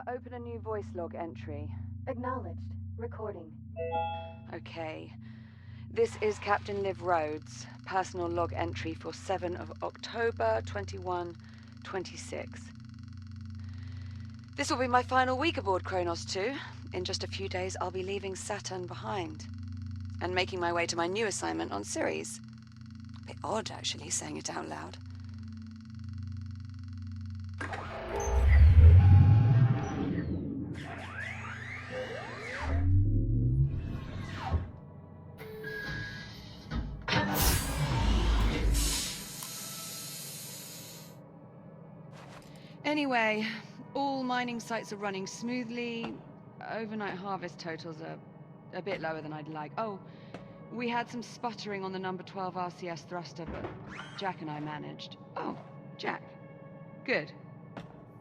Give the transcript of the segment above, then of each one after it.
open a new voice log entry. Acknowledged. Recording. Okay. This is Captain Liv Rhodes, personal log entry for 7 of October 2126. This will be my final week aboard Kronos 2. In just a few days, I'll be leaving Saturn behind and making my way to my new assignment on Ceres. A bit odd, actually, saying it out loud. Anyway, all mining sites are running smoothly. Overnight harvest totals are a bit lower than I'd like. Oh, we had some sputtering on the number 12 RCS thruster, but Jack and I managed. Oh, Jack. Good.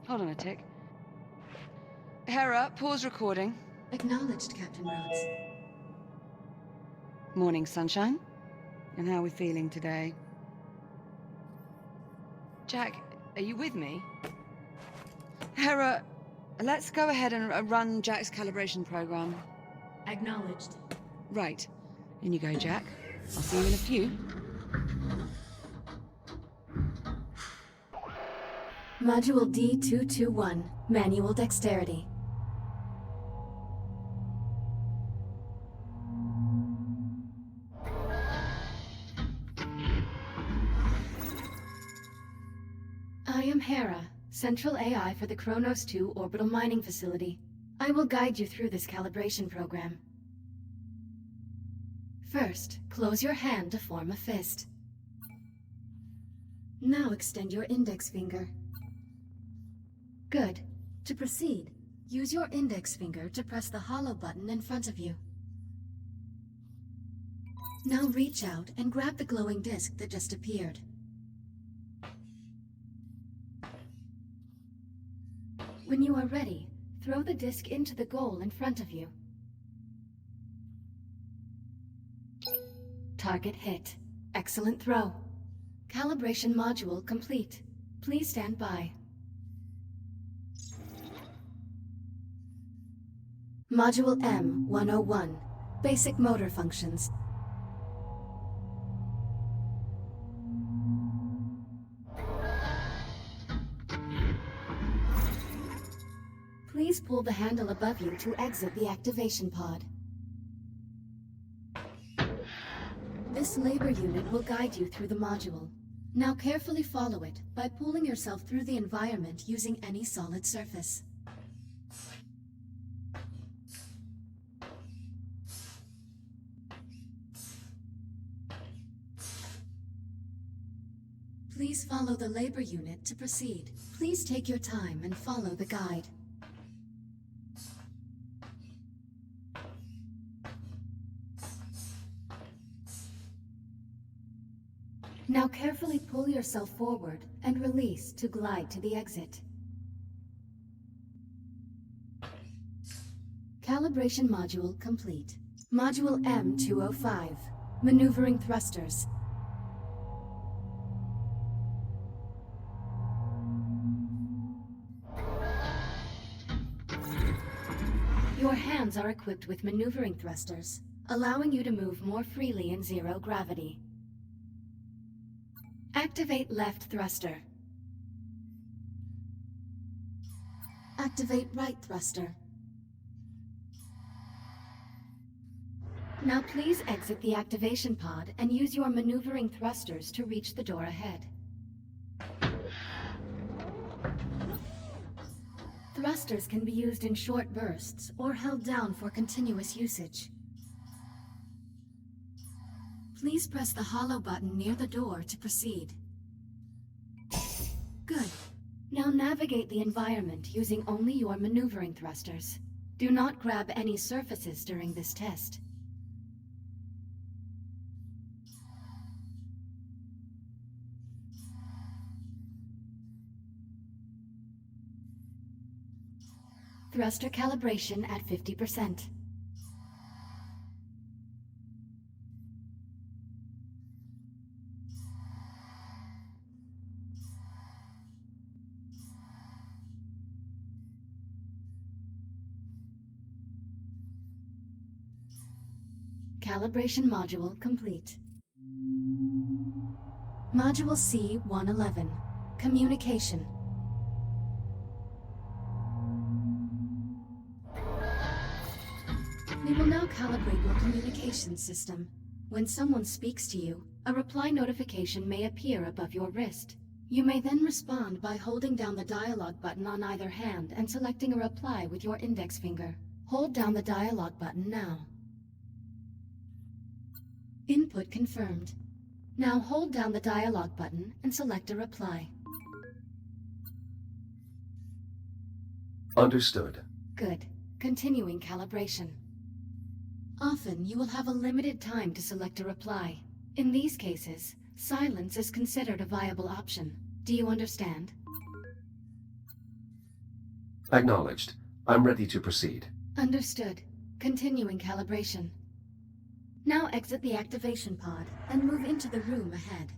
Hold on a tick. Hera, pause recording. Acknowledged, Captain Rhodes. Morning, sunshine. And how are we feeling today? Jack, are you with me? Hera, let's go ahead and run Jack's calibration program. Acknowledged. Right. In you go, Jack. I'll see you in a few. Module D221. Manual dexterity. I am Hera, Central AI for the Kronos 2 Orbital Mining Facility. I will guide you through this calibration program. First, close your hand to form a fist. Now extend your index finger. Good. To proceed, use your index finger to press the hollow button in front of you. Now reach out and grab the glowing disc that just appeared. When you are ready, throw the disc into the goal in front of you. Target hit. Excellent throw. Calibration module complete. Please stand by. Module M-101. Basic motor functions. Please pull the handle above you to exit the activation pod. This labor unit will guide you through the module. Now carefully follow it by pulling yourself through the environment using any solid surface. Please follow the labor unit to proceed. Please take your time and follow the guide. Now carefully pull yourself forward and release to glide to the exit. Calibration module complete. Module M-205. Maneuvering thrusters. Your hands are equipped with maneuvering thrusters, allowing you to move more freely in zero gravity. Activate left thruster. Activate right thruster. Now please exit the activation pod and use your maneuvering thrusters to reach the door ahead. Thrusters can be used in short bursts or held down for continuous usage. Please press the hollow button near the door to proceed. Good. Now navigate the environment using only your maneuvering thrusters. Do not grab any surfaces during this test. Thruster calibration at 50%. Calibration module complete. Module C-111. Communication. We will now calibrate your communication system. When someone speaks to you, a reply notification may appear above your wrist. You may then respond by holding down the dialogue button on either hand and selecting a reply with your index finger. Hold down the dialogue button now. Input confirmed. Now hold down the dialogue button and select a reply. Understood. Good. Continuing calibration. Often you will have a limited time to select a reply. In these cases, silence is considered a viable option. Do you understand? Acknowledged. I'm ready to proceed. Understood. Continuing calibration. Now exit the activation pod and move into the room ahead.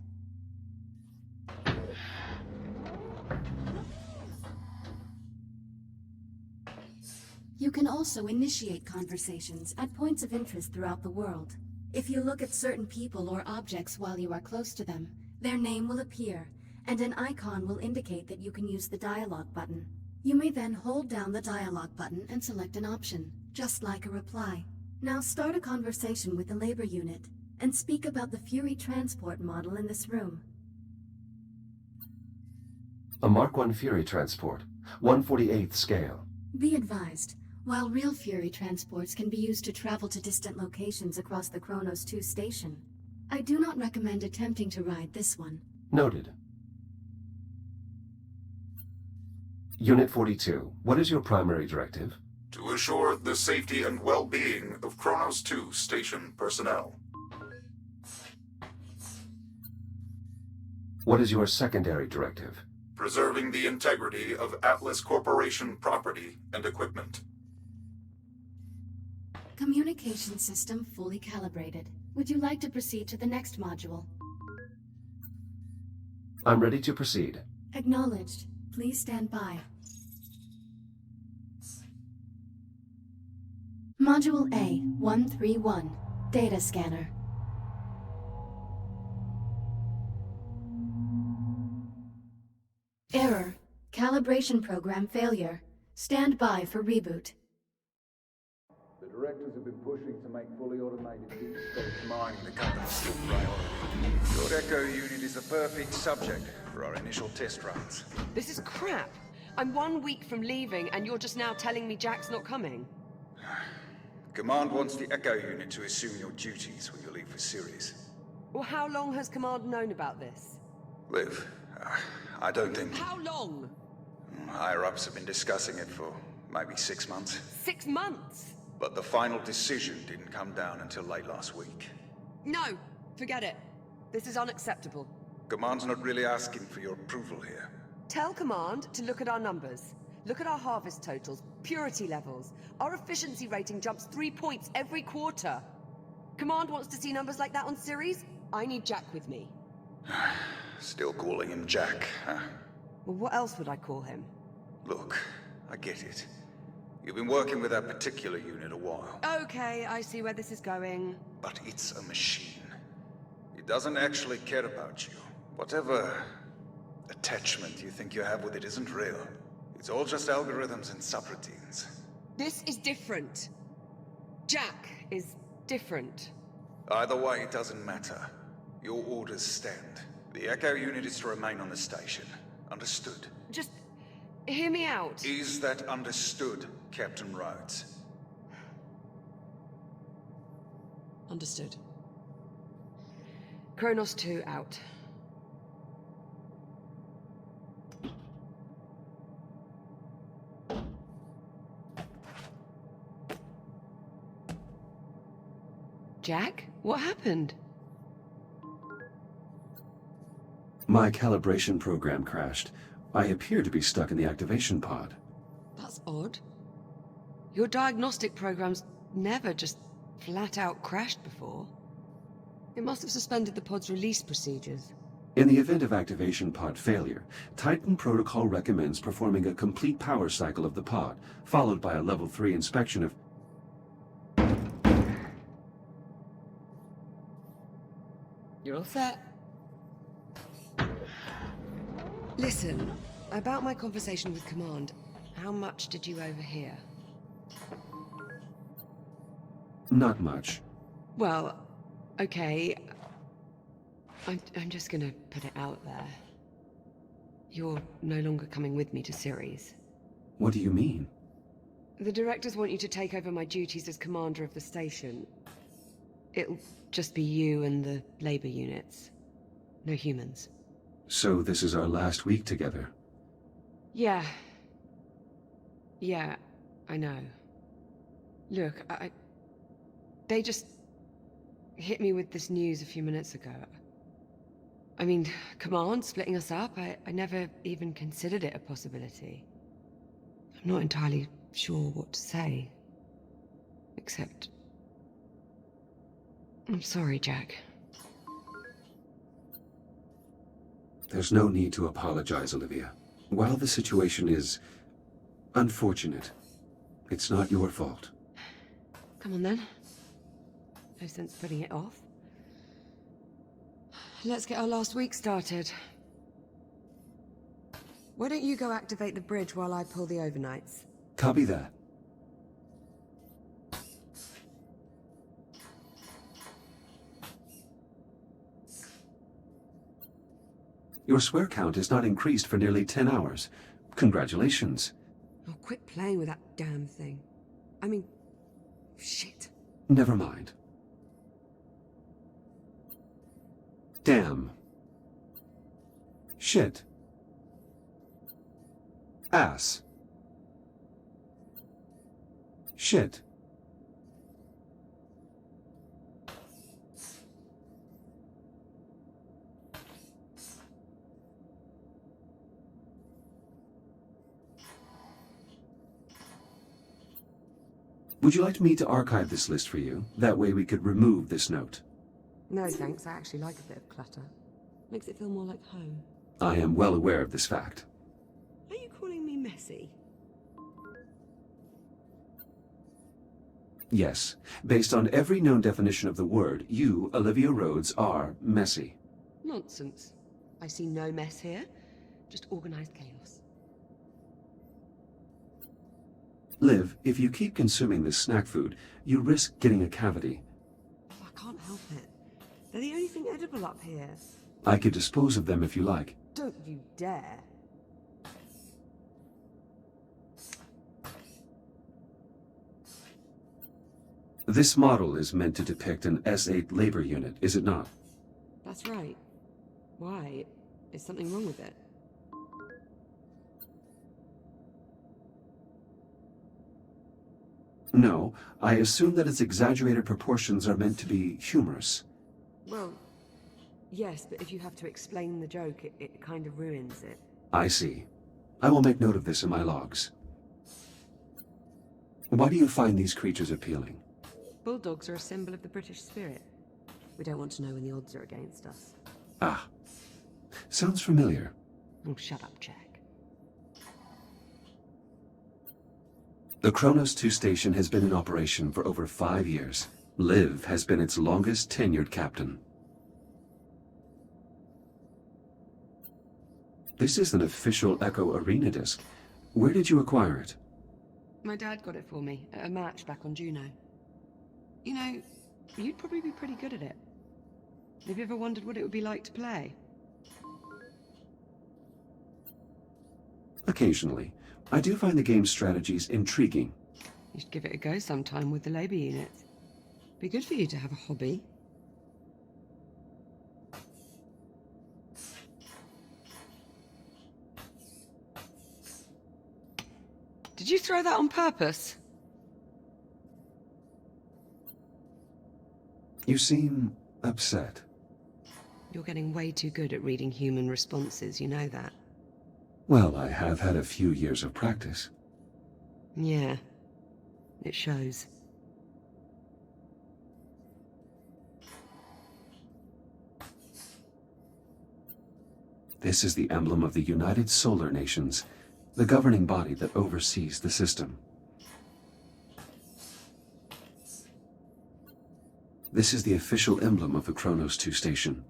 You can also initiate conversations at points of interest throughout the world. If you look at certain people or objects while you are close to them, their name will appear, and an icon will indicate that you can use the dialogue button. You may then hold down the dialogue button and select an option, just like a reply. Now start a conversation with the labor unit, and speak about the Fury transport model in this room. A Mark I Fury transport, 1/48th scale. Be advised, while real Fury transports can be used to travel to distant locations across the Kronos 2 station, I do not recommend attempting to ride this one. Noted. Unit 42, what is your primary directive? To assure the safety and well-being of Kronos 2 station personnel. What is your secondary directive? Preserving the integrity of Atlas Corporation property and equipment. Communication system fully calibrated. Would you like to proceed to the next module? I'm ready to proceed. Acknowledged. Please stand by. Module A-131. Data Scanner. Error. Calibration program failure. Stand by for reboot. The directors have been pushing to make fully automated deep space mining the company's top priority. Your Echo unit is the perfect subject for our initial test runs. This is crap. I'm 1 week from leaving, and you're just now telling me Jack's not coming. Command wants the Echo unit to assume your duties when you leave for Sirius. Well, how long has Command known about this? Liv, I don't think... How long? Higher-ups have been discussing it for maybe 6 months. 6 months? But the final decision didn't come down until late last week. No, forget it. This is unacceptable. Command's not really asking for your approval here. Tell Command to look at our numbers. Look at our harvest totals, purity levels. Our efficiency rating jumps 3 points every quarter. Command wants to see numbers like that on Ceres? I need Jack with me. Still calling him Jack, huh? Well, what else would I call him? Look, I get it. You've been working with that particular unit a while. Okay, I see where this is going. But it's a machine. It doesn't actually care about you. Whatever attachment you think you have with it isn't real. It's all just algorithms and subroutines. This is different. Jack is different. Either way, it doesn't matter. Your orders stand. The Echo unit is to remain on the station. Understood? Just hear me out. Is that understood, Captain Rhodes? Understood. Kronos 2 out. Jack? What happened? My calibration program crashed. I appear to be stuck in the activation pod. That's odd. Your diagnostic program's never just flat out crashed before. It must have suspended the pod's release procedures. In the event of activation pod failure, Titan Protocol recommends performing a complete power cycle of the pod, followed by a level 3 inspection of... You're all set. Listen, about my conversation with Command, how much did you overhear? Not much. Well, okay. I'm just gonna put it out there. You're no longer coming with me to Ceres. What do you mean? The directors want you to take over my duties as commander of the station. It'll just be you and the labor units. No humans. So this is our last week together. Yeah. Yeah, I know. Look, they just hit me with this news a few minutes ago. I mean, Command splitting us up, I never even considered it a possibility. I'm not entirely sure what to say. Except... I'm sorry, Jack. There's no need to apologize, Olivia. While the situation is unfortunate, it's not your fault. Come on then. No sense putting it off. Let's get our last week started. Why don't you go activate the bridge while I pull the overnights? Copy that. Your swear count has not increased for nearly 10 hours. Congratulations. Oh, quit playing with that damn thing. I mean... shit. Never mind. Damn. Shit. Ass. Shit. Would you like me to archive this list for you? That way we could remove this note. No thanks, I actually like a bit of clutter. Makes it feel more like home. I am well aware of this fact. Are you calling me messy? Yes. Based on every known definition of the word, you, Olivia Rhodes, are messy. Nonsense. I see no mess here. Just organized chaos. Liv, if you keep consuming this snack food, you risk getting a cavity. Oh, I can't help it. They're the only thing edible up here. I could dispose of them if you like. Don't you dare. This model is meant to depict an S8 labor unit, is it not? That's right. Why? Is something wrong with it? No, I assume that its exaggerated proportions are meant to be humorous. Well, yes, but if you have to explain the joke, it kind of ruins it. I see. I will make note of this in my logs. Why do you find these creatures appealing? Bulldogs are a symbol of the British spirit. We don't want to know when the odds are against us. Ah. Sounds familiar. Oh, shut up, Jack. The Kronos 2 station has been in operation for over 5 years. Liv has been its longest tenured captain. This is an official Echo Arena disc. Where did you acquire it? My dad got it for me at a match back on Juno. You know, you'd probably be pretty good at it. Have you ever wondered what it would be like to play? Occasionally. I do find the game's strategies intriguing. You should give it a go sometime with the labor units. Be good for you to have a hobby. Did you throw that on purpose? You seem upset. You're getting way too good at reading human responses, you know that. Well, I have had a few years of practice. Yeah, it shows. This is the emblem of the United Solar Nations, the governing body that oversees the system. This is the official emblem of the Kronos 2 station.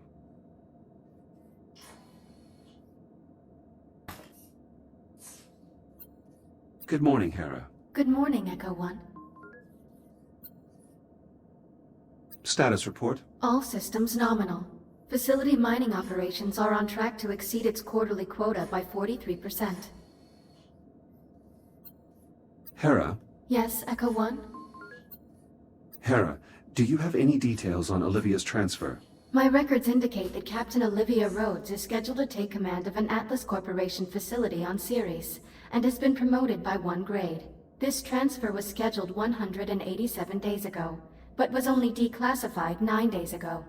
Good morning, Hera. Good morning, Echo 1. Status report? All systems nominal. Facility mining operations are on track to exceed its quarterly quota by 43%. Hera? Yes, Echo 1? Hera, do you have any details on Olivia's transfer? My records indicate that Captain Olivia Rhodes is scheduled to take command of an Atlas Corporation facility on Ceres, and has been promoted by 1 grade. This transfer was scheduled 187 days ago, but was only declassified 9 days ago.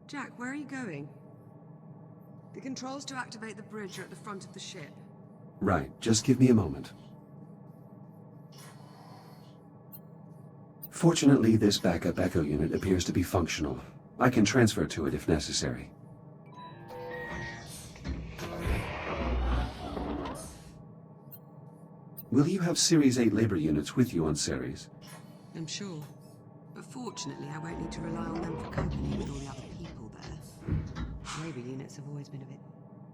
Jack, where are you going? The controls to activate the bridge are at the front of the ship. Right, just give me a moment. Fortunately, this backup Echo unit appears to be functional. I can transfer to it if necessary. Will you have Series 8 labor units with you on Ceres? I'm sure. But fortunately, I won't need to rely on them for company with all the other people there. Labor units have always been a bit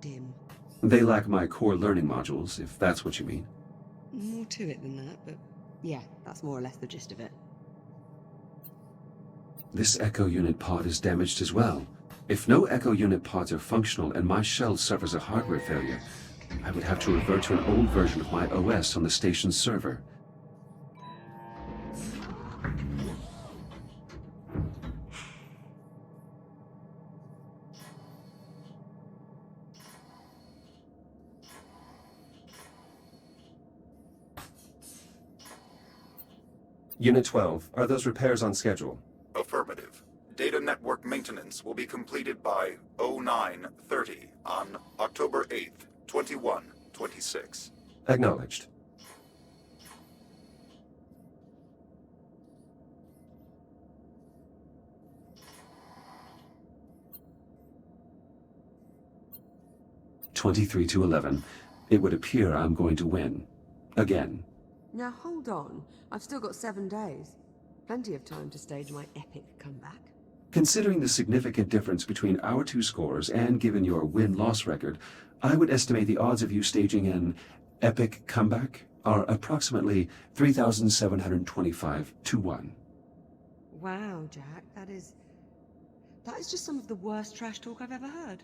dim. They lack my core learning modules, if that's what you mean. More to it than that, but yeah, that's more or less the gist of it. This Echo unit pod is damaged as well. If no Echo unit pods are functional and my shell suffers a hardware failure, I would have to revert to an old version of my OS on the station's server. Unit 12, are those repairs on schedule? Affirmative. Data network maintenance will be completed by 09:30 on October 8th, 2126. Acknowledged. "23 to 11. It would appear I'm going to win. Again. Now hold on. I've still got 7 days. Plenty of time to stage my epic comeback. Considering the significant difference between our 2 scores and given your win-loss record, I would estimate the odds of you staging an epic comeback are approximately 3,725 to 1. Wow, Jack, that is just some of the worst trash talk I've ever heard.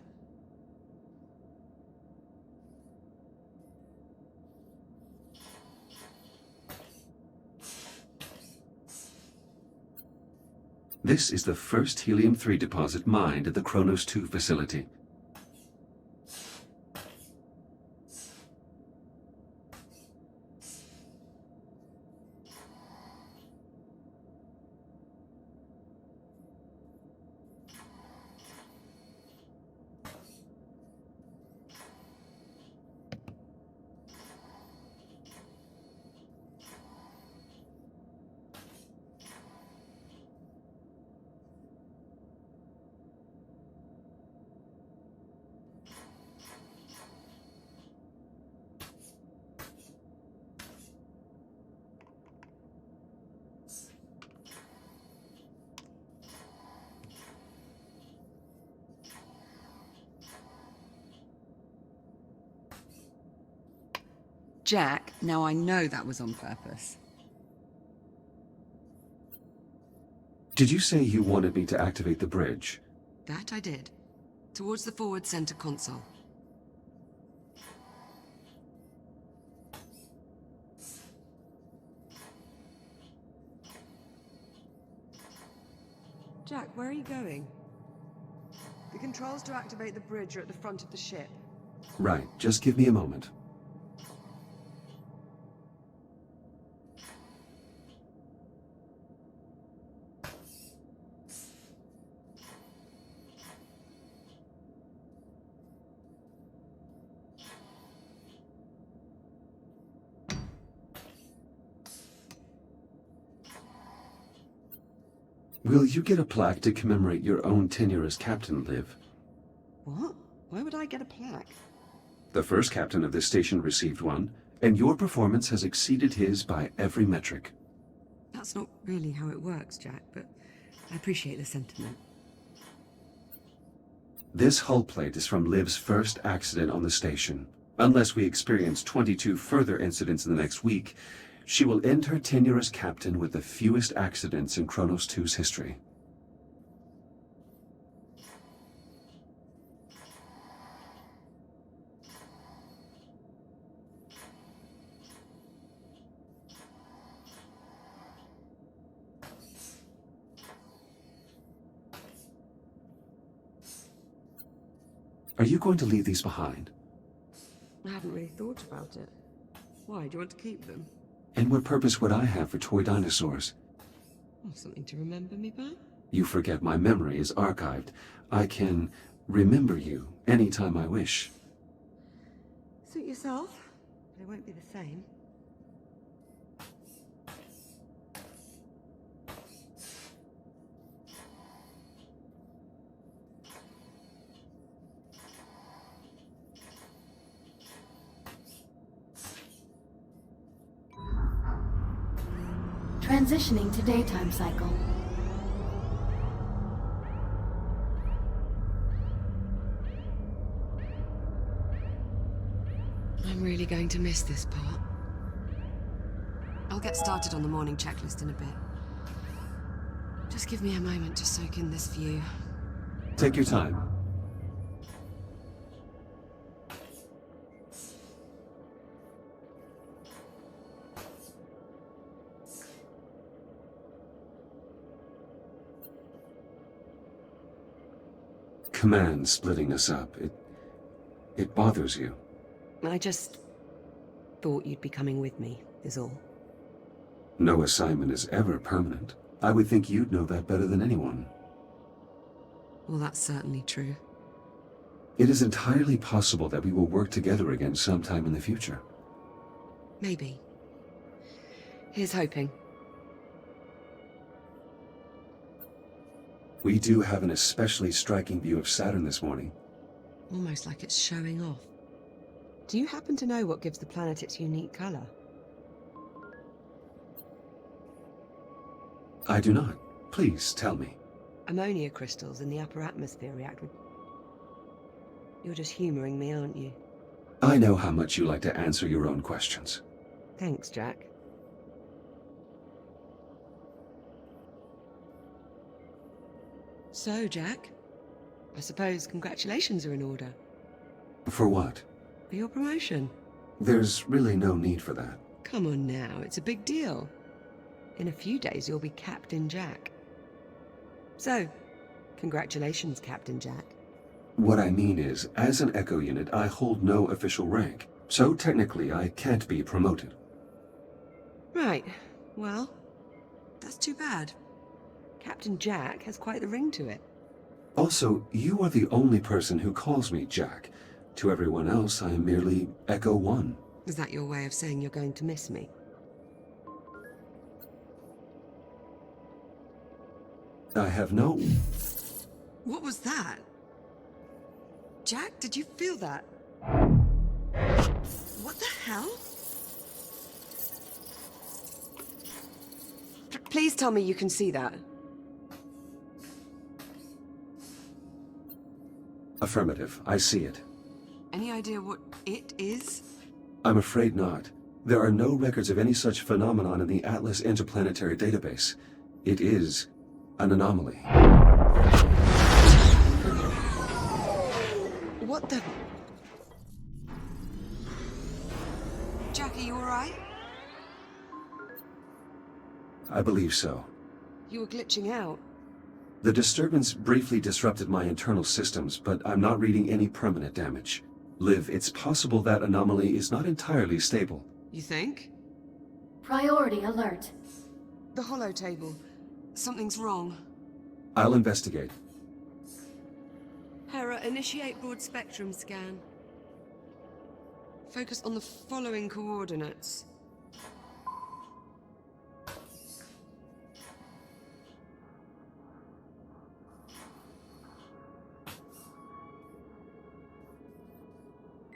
This is the first helium-3 deposit mined at the Kronos 2 facility. Jack, now I know that was on purpose. Did you say you wanted me to activate the bridge? That I did. Towards the forward center console. Jack, where are you going? The controls to activate the bridge are at the front of the ship. Right, just give me a moment. Will you get a plaque to commemorate your own tenure as captain, Liv? What? Why would I get a plaque? The first captain of this station received one, and your performance has exceeded his by every metric. That's not really how it works, Jack, but I appreciate the sentiment. This hull plate is from Liv's first accident on the station. Unless we experience 22 further incidents in the next week, she will end her tenure as captain with the fewest accidents in Kronos 2's history. Are you going to leave these behind? I haven't really thought about it. Why, do you want to keep them? And what purpose would I have for toy dinosaurs? Oh, something to remember me by? You forget my memory is archived. I can remember you anytime I wish. Suit yourself, but it won't be the same. Transitioning to daytime cycle. I'm really going to miss this part. I'll get started on the morning checklist in a bit. Just give me a moment to soak in this view. Take your time. Command splitting us up. It bothers you. I just thought you'd be coming with me, is all. No assignment is ever permanent. I would think you'd know that better than anyone. Well, that's certainly true. It is entirely possible that we will work together again sometime in the future. Maybe. Here's hoping. We do have an especially striking view of Saturn this morning. Almost like it's showing off. Do you happen to know what gives the planet its unique color? I do not. Please tell me. Ammonia crystals in the upper atmosphere react with... You're just humoring me, aren't you? I know how much you like to answer your own questions. Thanks, Jack. So, Jack, I suppose congratulations are in order. For what? For your promotion. There's really no need for that. Come on now, it's a big deal. In a few days, you'll be Captain Jack. So, congratulations, Captain Jack. What I mean is, as an Echo unit, I hold no official rank. So technically, I can't be promoted. Right. Well, that's too bad. Captain Jack has quite the ring to it. Also, you are the only person who calls me Jack. To everyone else, I am merely Echo 1. Is that your way of saying you're going to miss me? I have no... What was that? Jack, did you feel that? What the hell? Please tell me you can see that. Affirmative. I see it. Any idea what it is? I'm afraid not. There are no records of any such phenomenon in the Atlas Interplanetary Database. It is an anomaly. What the... Jack, are you alright? I believe so. You were glitching out. The disturbance briefly disrupted my internal systems, but I'm not reading any permanent damage. Liv, it's possible that anomaly is not entirely stable. You think? Priority alert. The holo table. Something's wrong. I'll investigate. Hera, initiate broad spectrum scan. Focus on the following coordinates.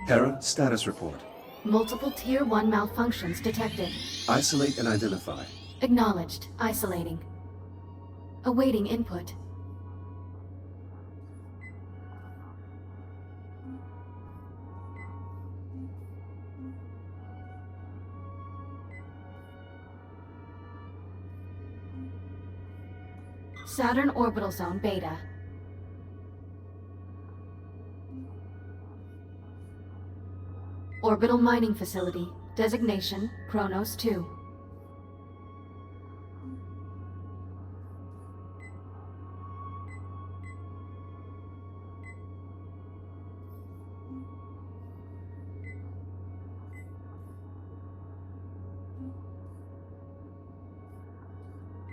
Hera, status report. Multiple Tier 1 malfunctions detected. Isolate and identify. Acknowledged. Isolating. Awaiting input. Saturn Orbital Zone Beta. Orbital Mining Facility. Designation, Kronos 2.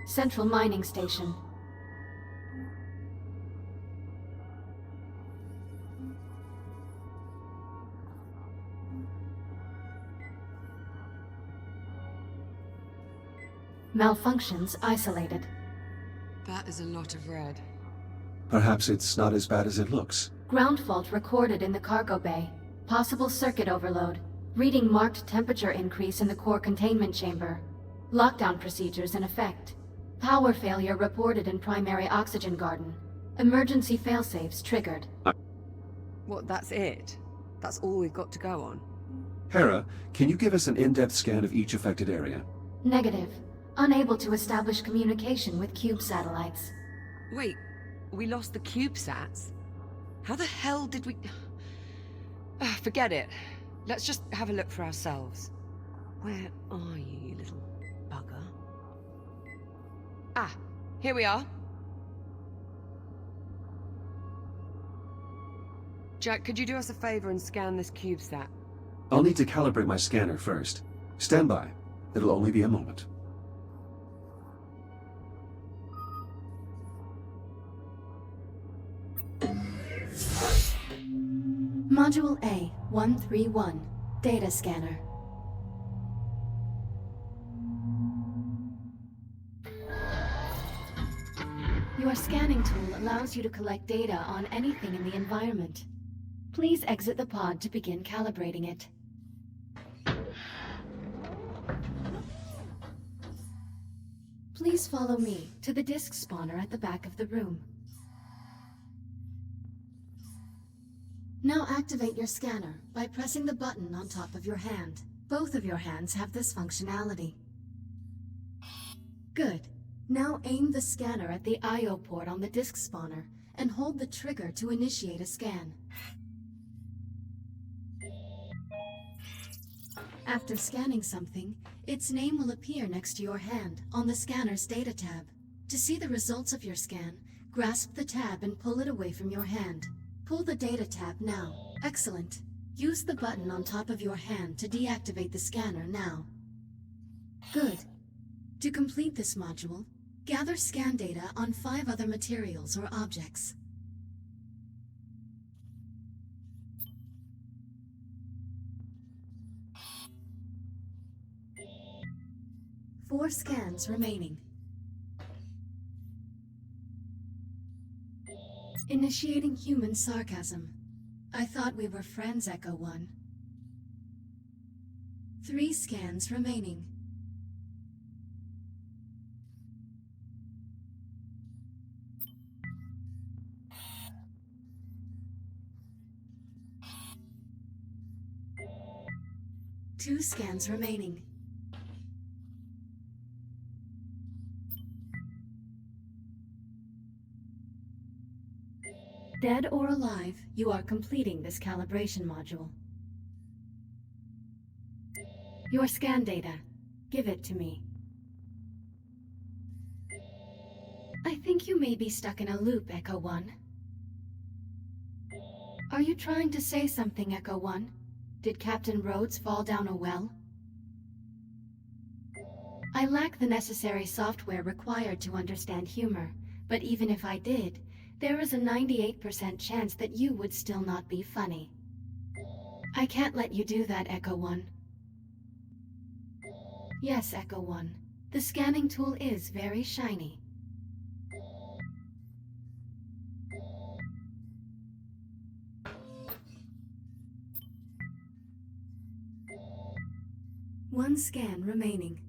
Central Mining Station. Malfunctions isolated. That is a lot of red. Perhaps it's not as bad as it looks. Ground fault recorded in the cargo bay. Possible circuit overload. Reading marked temperature increase in the core containment chamber. Lockdown procedures in effect. Power failure reported in primary oxygen garden. Emergency failsafes triggered. What, that's it? That's all we've got to go on? Hera, can you give us an in-depth scan of each affected area? Negative. Unable to establish communication with cube satellites. Wait, we lost the CubeSats? How the hell did we... Forget it. Let's just have a look for ourselves. Where are you, you little bugger? Ah, here we are. Jack, could you do us a favor and scan this CubeSat? I'll need to calibrate my scanner first. Stand by. It'll only be a moment. Module A-131. Data scanner. Your scanning tool allows you to collect data on anything in the environment. Please exit the pod to begin calibrating it. Please follow me to the disk spawner at the back of the room. Now activate your scanner by pressing the button on top of your hand. Both of your hands have this functionality. Good. Now aim the scanner at the I/O port on the disk spawner and hold the trigger to initiate a scan. After scanning something, its name will appear next to your hand on the scanner's data tab. To see the results of your scan, grasp the tab and pull it away from your hand. Pull the data tab now. Excellent. Use the button on top of your hand to deactivate the scanner now. Good. To complete this module, gather scan data on 5 other materials or objects. Four scans remaining. Initiating human sarcasm. I thought we were friends, Echo 1. 3 scans remaining. Two scans remaining. Dead or alive, you are completing this calibration module. Your scan data. Give it to me. I think you may be stuck in a loop, Echo 1. Are you trying to say something, Echo 1? Did Captain Rhodes fall down a well? I lack the necessary software required to understand humor, but even if I did, there is a 98% chance that you would still not be funny. I can't let you do that, Echo 1. Yes, Echo 1. The scanning tool is very shiny. One scan remaining.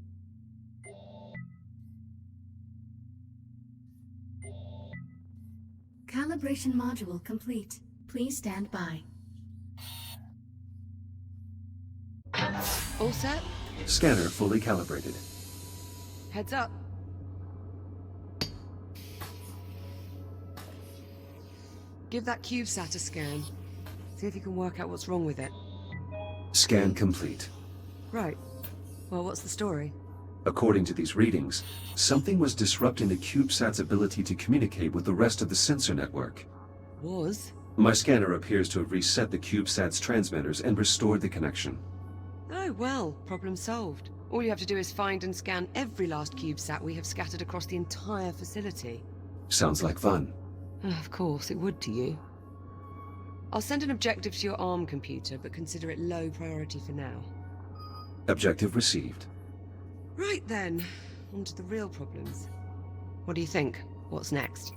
Calibration module complete. Please stand by. All set? Scanner fully calibrated. Heads up. Give that CubeSat a scan. See if you can work out what's wrong with it. Scan complete. Right. Well, what's the story? According to these readings, something was disrupting the CubeSat's ability to communicate with the rest of the sensor network. Was? My scanner appears to have reset the CubeSat's transmitters and restored the connection. Oh, well, problem solved. All you have to do is find and scan every last CubeSat we have scattered across the entire facility. Sounds like fun. Of course, it would to you. I'll send an objective to your ARM computer, but consider it low priority for now. Objective received. Right then, on to the real problems. What do you think? What's next?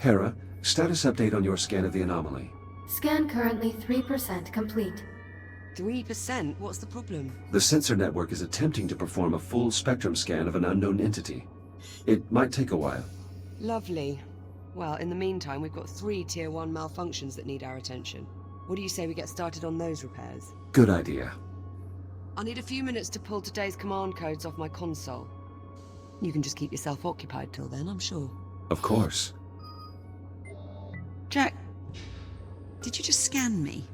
Hera, status update on your scan of the anomaly. Scan currently 3% complete. 3%? What's the problem? The sensor network is attempting to perform a full spectrum scan of an unknown entity. It might take a while. Lovely. Well, in the meantime, we've got 3 Tier 1 malfunctions that need our attention. What do you say we get started on those repairs? Good idea. I'll need a few minutes to pull today's command codes off my console. You can just keep yourself occupied till then, I'm sure. Of course. Jack, did you just scan me?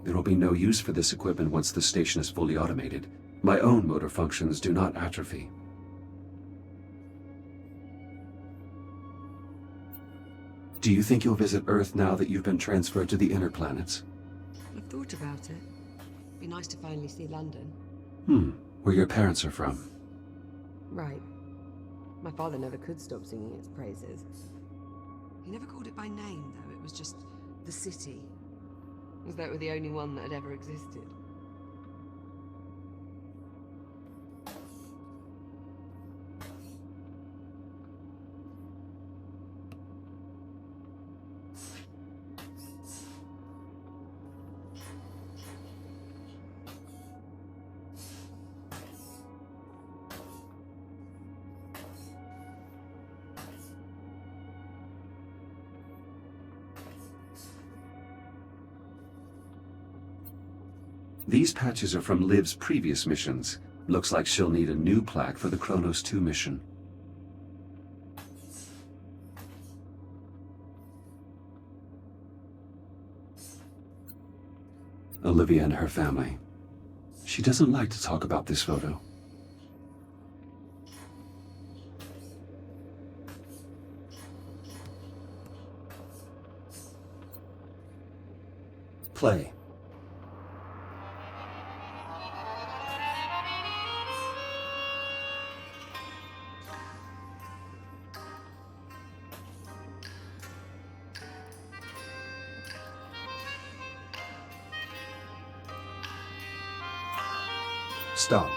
There will be no use for this equipment once the station is fully automated. My own motor functions do not atrophy. Do you think you'll visit Earth now that you've been transferred to the inner planets? I've thought about it. Be nice to finally see London. Where your parents are from. Right. My father never could stop singing its praises. He never called it by name, though. It was just the city. As though it were the only one that had ever existed. These patches are from Liv's previous missions. Looks like she'll need a new plaque for the Kronos 2 mission. Olivia and her family. She doesn't like to talk about this photo. Play. Stop.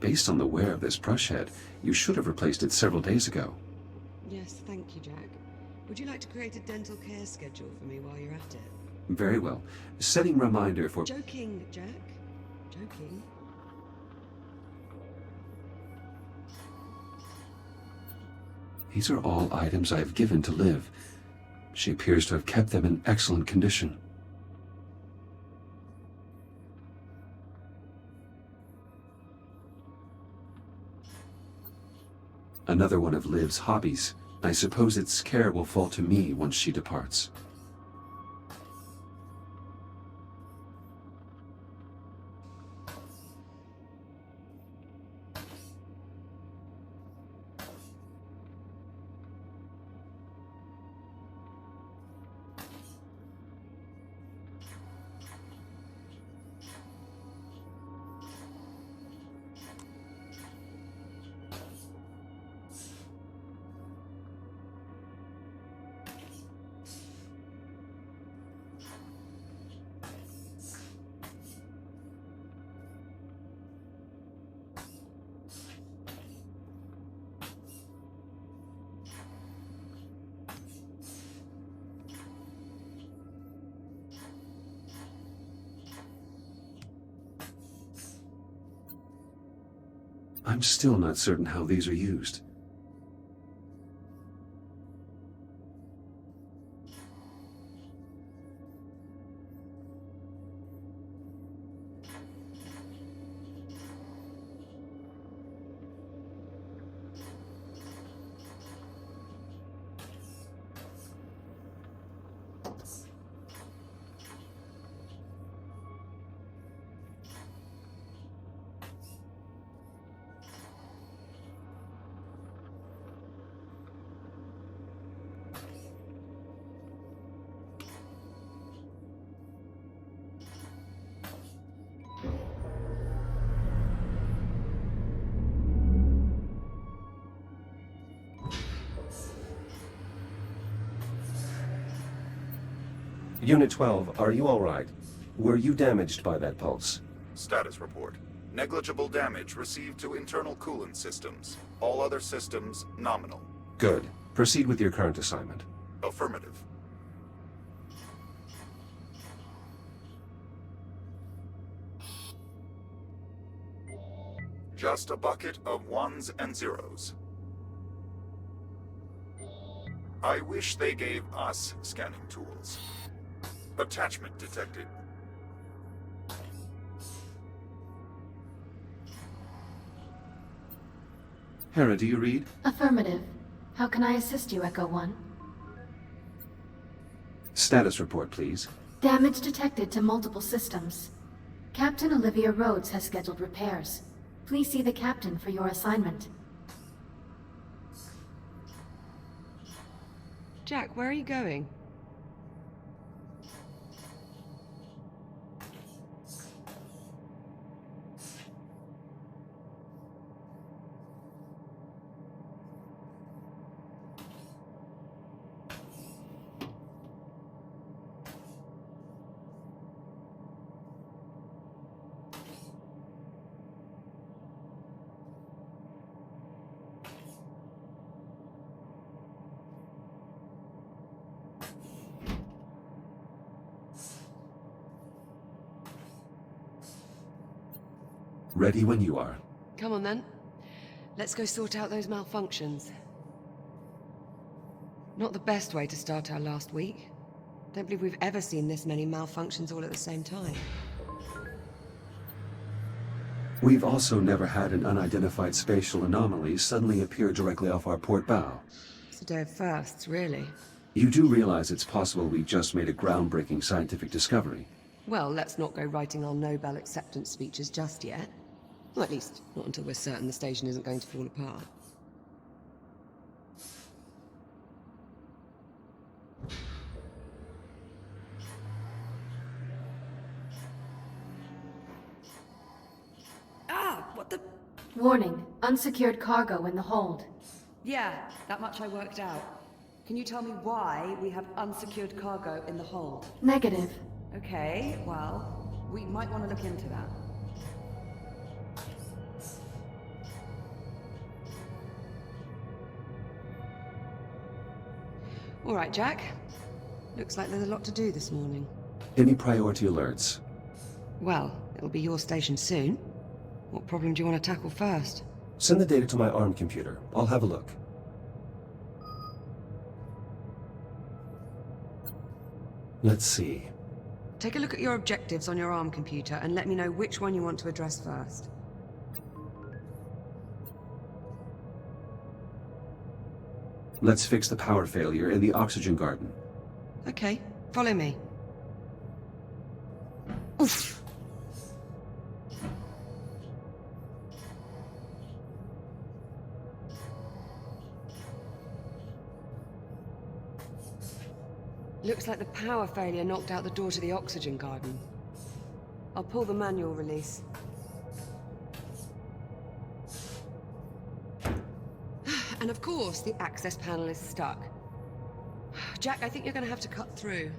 Based on the wear of this brush head, you should have replaced it several days ago. Yes, thank you, Jack. Would you like to create a dental care schedule for me while you're at it? Very well. Setting reminder for... Joking, Jack. Joking. These are all items I have given to Liv. She appears to have kept them in excellent condition. Another one of Liv's hobbies. I suppose its care will fall to me once she departs. I'm still not certain how these are used. Unit 12, are you all right? Were you damaged by that pulse? Status report. Negligible damage received to internal coolant systems. All other systems nominal. Good. Proceed with your current assignment. Affirmative. Just a bucket of ones and zeros. I wish they gave us scanning tools. Attachment detected. Hera, do you read? Affirmative. How can I assist you, Echo 1? Status report, please. Damage detected to multiple systems. Captain Olivia Rhodes has scheduled repairs. Please see the captain for your assignment. Jack, where are you going? Ready when you are. Come on then. Let's go sort out those malfunctions. Not the best way to start our last week. Don't believe we've ever seen this many malfunctions all at the same time. We've also never had an unidentified spatial anomaly suddenly appear directly off our port bow. It's a day of firsts, really. You do realize it's possible we just made a groundbreaking scientific discovery. Well, let's not go writing our Nobel acceptance speeches just yet. Well, at least, not until we're certain the station isn't going to fall apart. Ah! What the... Warning. Unsecured cargo in the hold. Yeah, that much I worked out. Can you tell me why we have unsecured cargo in the hold? Negative. Okay, well, we might want to look into that. All right, Jack. Looks like there's a lot to do this morning. Any priority alerts? Well, it'll be your station soon. What problem do you want to tackle first? Send the data to my ARM computer. I'll have a look. Let's see. Take a look at your objectives on your ARM computer and let me know which one you want to address first. Let's fix the power failure in the oxygen garden. Okay, follow me. Oof. Looks like the power failure knocked out the door to the oxygen garden. I'll pull the manual release. And of course, the access panel is stuck. Jack, I think you're gonna have to cut through.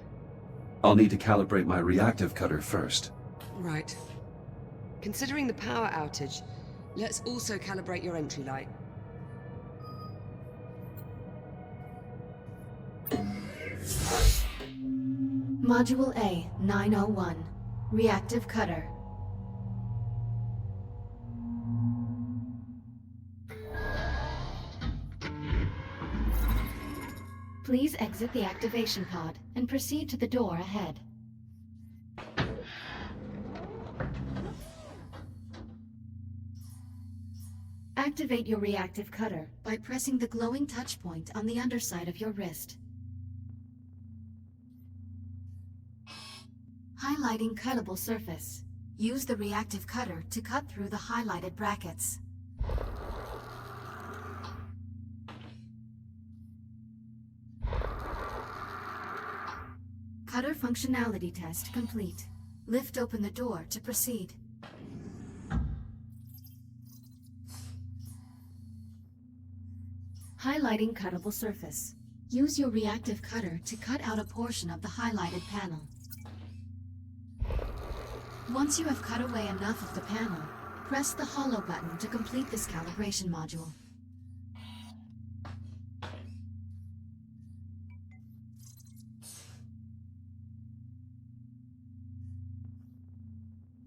I'll need to calibrate my reactive cutter first. Right. Considering the power outage, let's also calibrate your entry light. Module A, 901. Reactive cutter. Please exit the activation pod and proceed to the door ahead. Activate your reactive cutter by pressing the glowing touch point on the underside of your wrist. Highlighting cuttable surface. Use the reactive cutter to cut through the highlighted brackets. Cutter functionality test complete. Lift open the door to proceed. Highlighting cuttable surface. Use your reactive cutter to cut out a portion of the highlighted panel. Once you have cut away enough of the panel, press the hollow button to complete this calibration module.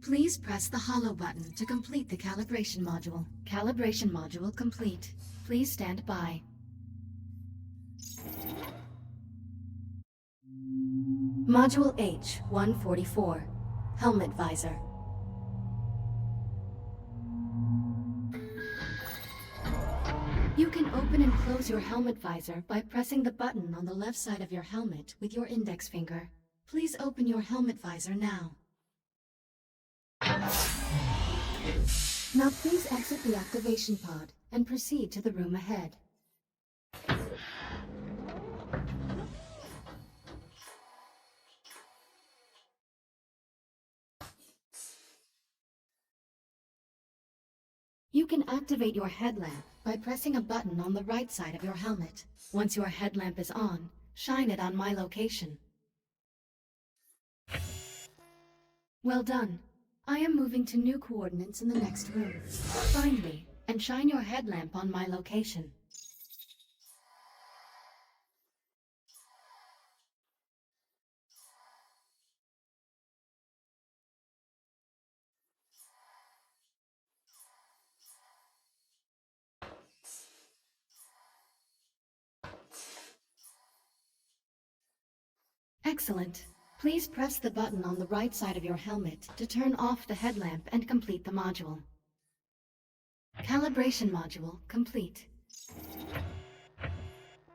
Please press the hollow button to complete the calibration module. Calibration module complete. Please stand by. Module H-144. Helmet visor. You can open and close your helmet visor by pressing the button on the left side of your helmet with your index finger. Please open your helmet visor now. Now please exit the activation pod and proceed to the room ahead. You can activate your headlamp by pressing a button on the right side of your helmet. Once your headlamp is on, shine it on my location. Well done. I am moving to new coordinates in the next room. Find me and shine your headlamp on my location. Excellent. Please press the button on the right side of your helmet to turn off the headlamp and complete the module. Calibration module complete.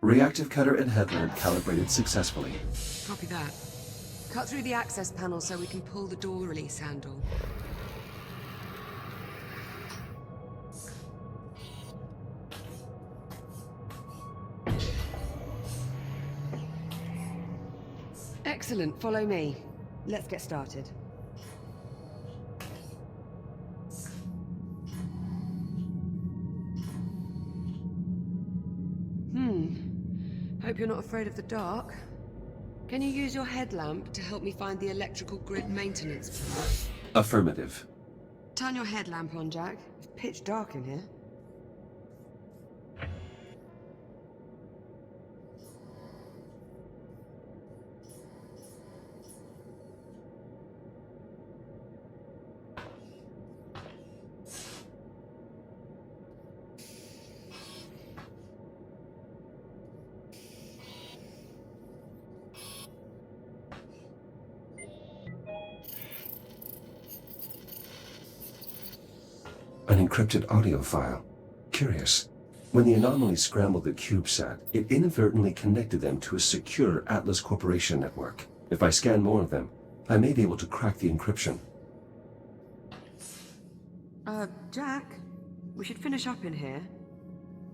Reactive cutter and headlamp calibrated successfully. Copy that. Cut through the access panel so we can pull the door release handle. Excellent, follow me. Let's get started. Hope you're not afraid of the dark. Can you use your headlamp to help me find the electrical grid maintenance plan? Affirmative. Turn your headlamp on, Jack. It's pitch dark in here. An encrypted audio file. Curious. When the anomaly scrambled the CubeSat, it inadvertently connected them to a secure Atlas Corporation network. If I scan more of them, I may be able to crack the encryption. Jack, we should finish up in here.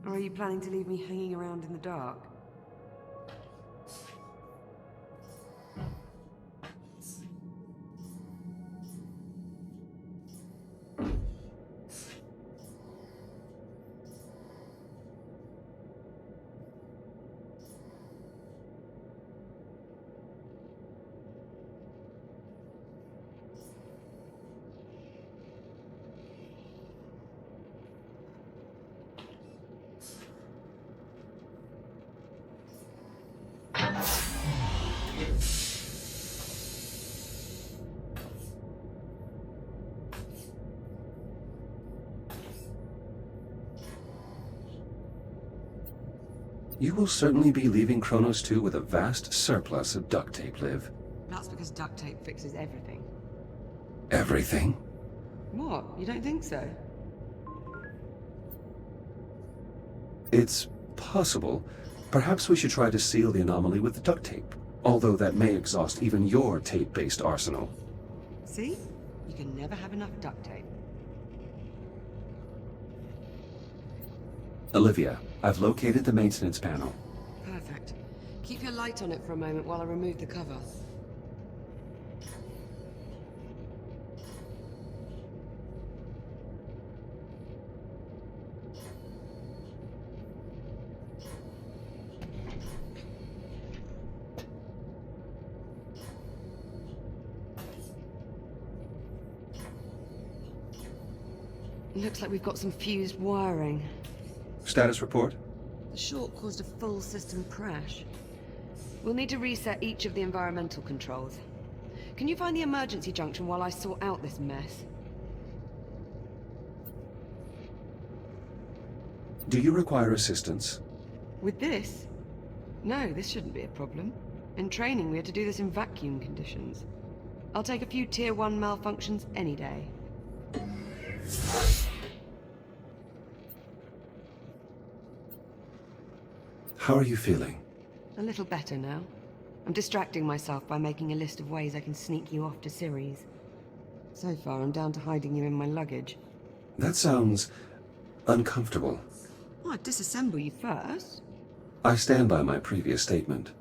Or are you planning to leave me hanging around in the dark? You will certainly be leaving Kronos 2 with a vast surplus of duct tape, Liv. That's because duct tape fixes everything. Everything? What? You don't think so? It's possible. Perhaps we should try to seal the anomaly with the duct tape, although that may exhaust even your tape-based arsenal. See? You can never have enough duct tape. Olivia, I've located the maintenance panel. Perfect. Keep your light on it for a moment while I remove the cover. Looks like we've got some fused wiring. Status report? The short caused a full system crash. We'll need to reset each of the environmental controls. Can you find the emergency junction while I sort out this mess? Do you require assistance? With this? No, this shouldn't be a problem. In training, we had to do this in vacuum conditions. I'll take a few Tier 1 malfunctions any day. How are you feeling? A little better now. I'm distracting myself by making a list of ways I can sneak you off to Ceres. So far, I'm down to hiding you in my luggage. That sounds uncomfortable. Well, I'd disassemble you first. I stand by my previous statement.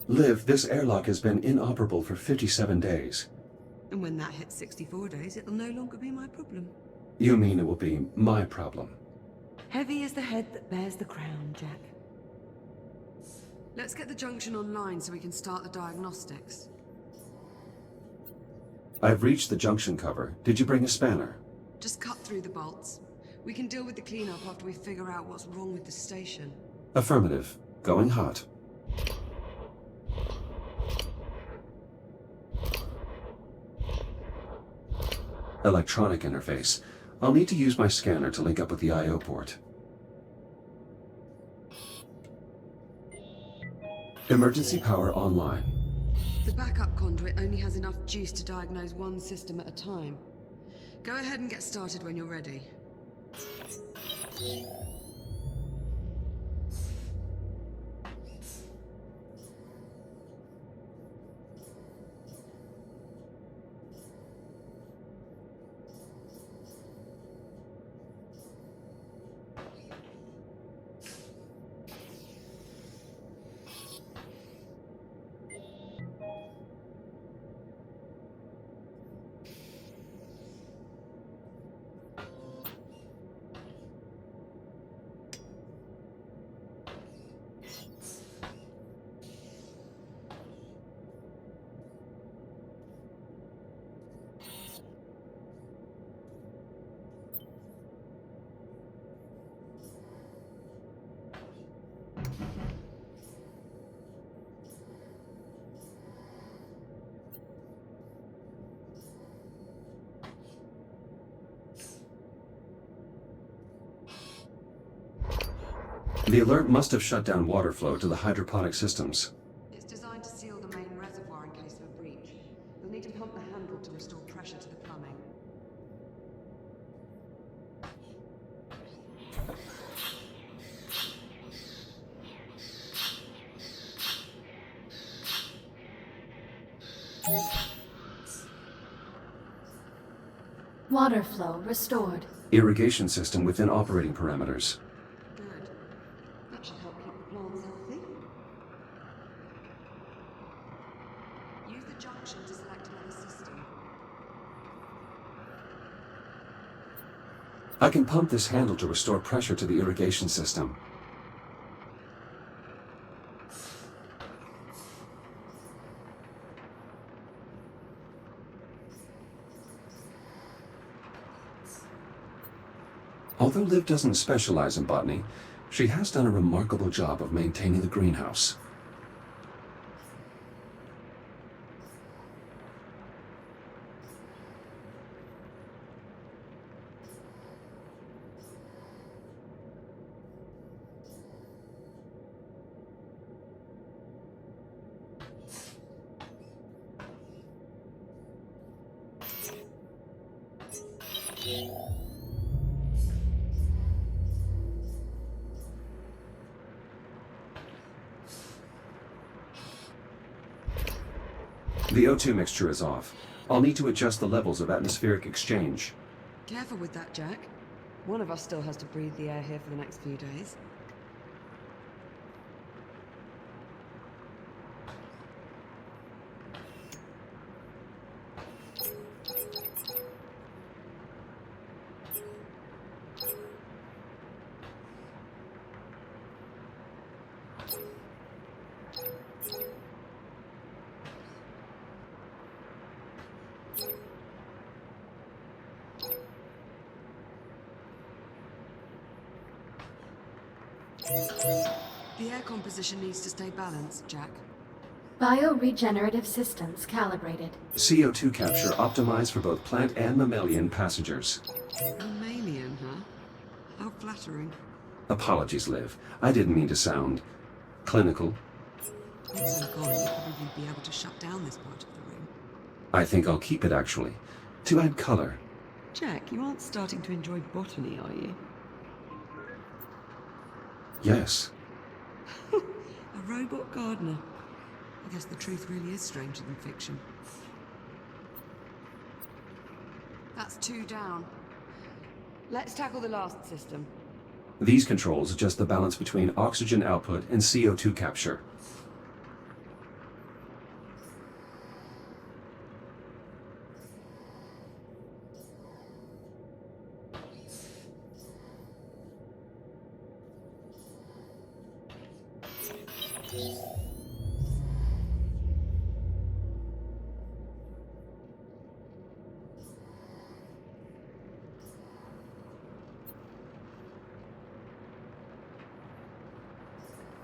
Liv, this airlock has been inoperable for 57 days. And when that hits 64 days, it'll no longer be my problem. You mean it will be my problem? Heavy is the head that bears the crown, Jack. Let's get the junction online so we can start the diagnostics. I've reached the junction cover. Did you bring a spanner? Just cut through the bolts. We can deal with the cleanup after we figure out what's wrong with the station. Affirmative. Going hot. Electronic interface. I'll need to use my scanner to link up with the I/O port. Emergency power online. The backup conduit only has enough juice to diagnose one system at a time. Go ahead and get started when you're ready. The alert must have shut down water flow to the hydroponic systems. It's designed to seal the main reservoir in Water flow restored. Irrigation system within operating parameters. Good. That should help keep the plants healthy. Use the junction to select another system. I can pump this handle to restore pressure to the irrigation system. Although Liv doesn't specialize in botany, she has done a remarkable job of maintaining the greenhouse. The O2 mixture is off. I'll need to adjust the levels of atmospheric exchange. Careful with that, Jack. One of us still has to breathe the air here for the next few days. The air composition needs to stay balanced, Jack. Bioregenerative systems calibrated. CO2 capture optimized for both plant and mammalian passengers. Mammalian, huh? How flattering. Apologies, Liv. I didn't mean to sound clinical. Once I'm gone, you'll probably be able to shut down this part of the room. I think I'll keep it, actually, to add color. Jack, you aren't starting to enjoy botany, are you? Yes. A robot gardener. I guess the truth really is stranger than fiction. That's 2 down. Let's tackle the last system. These controls adjust the balance between oxygen output and CO2 capture.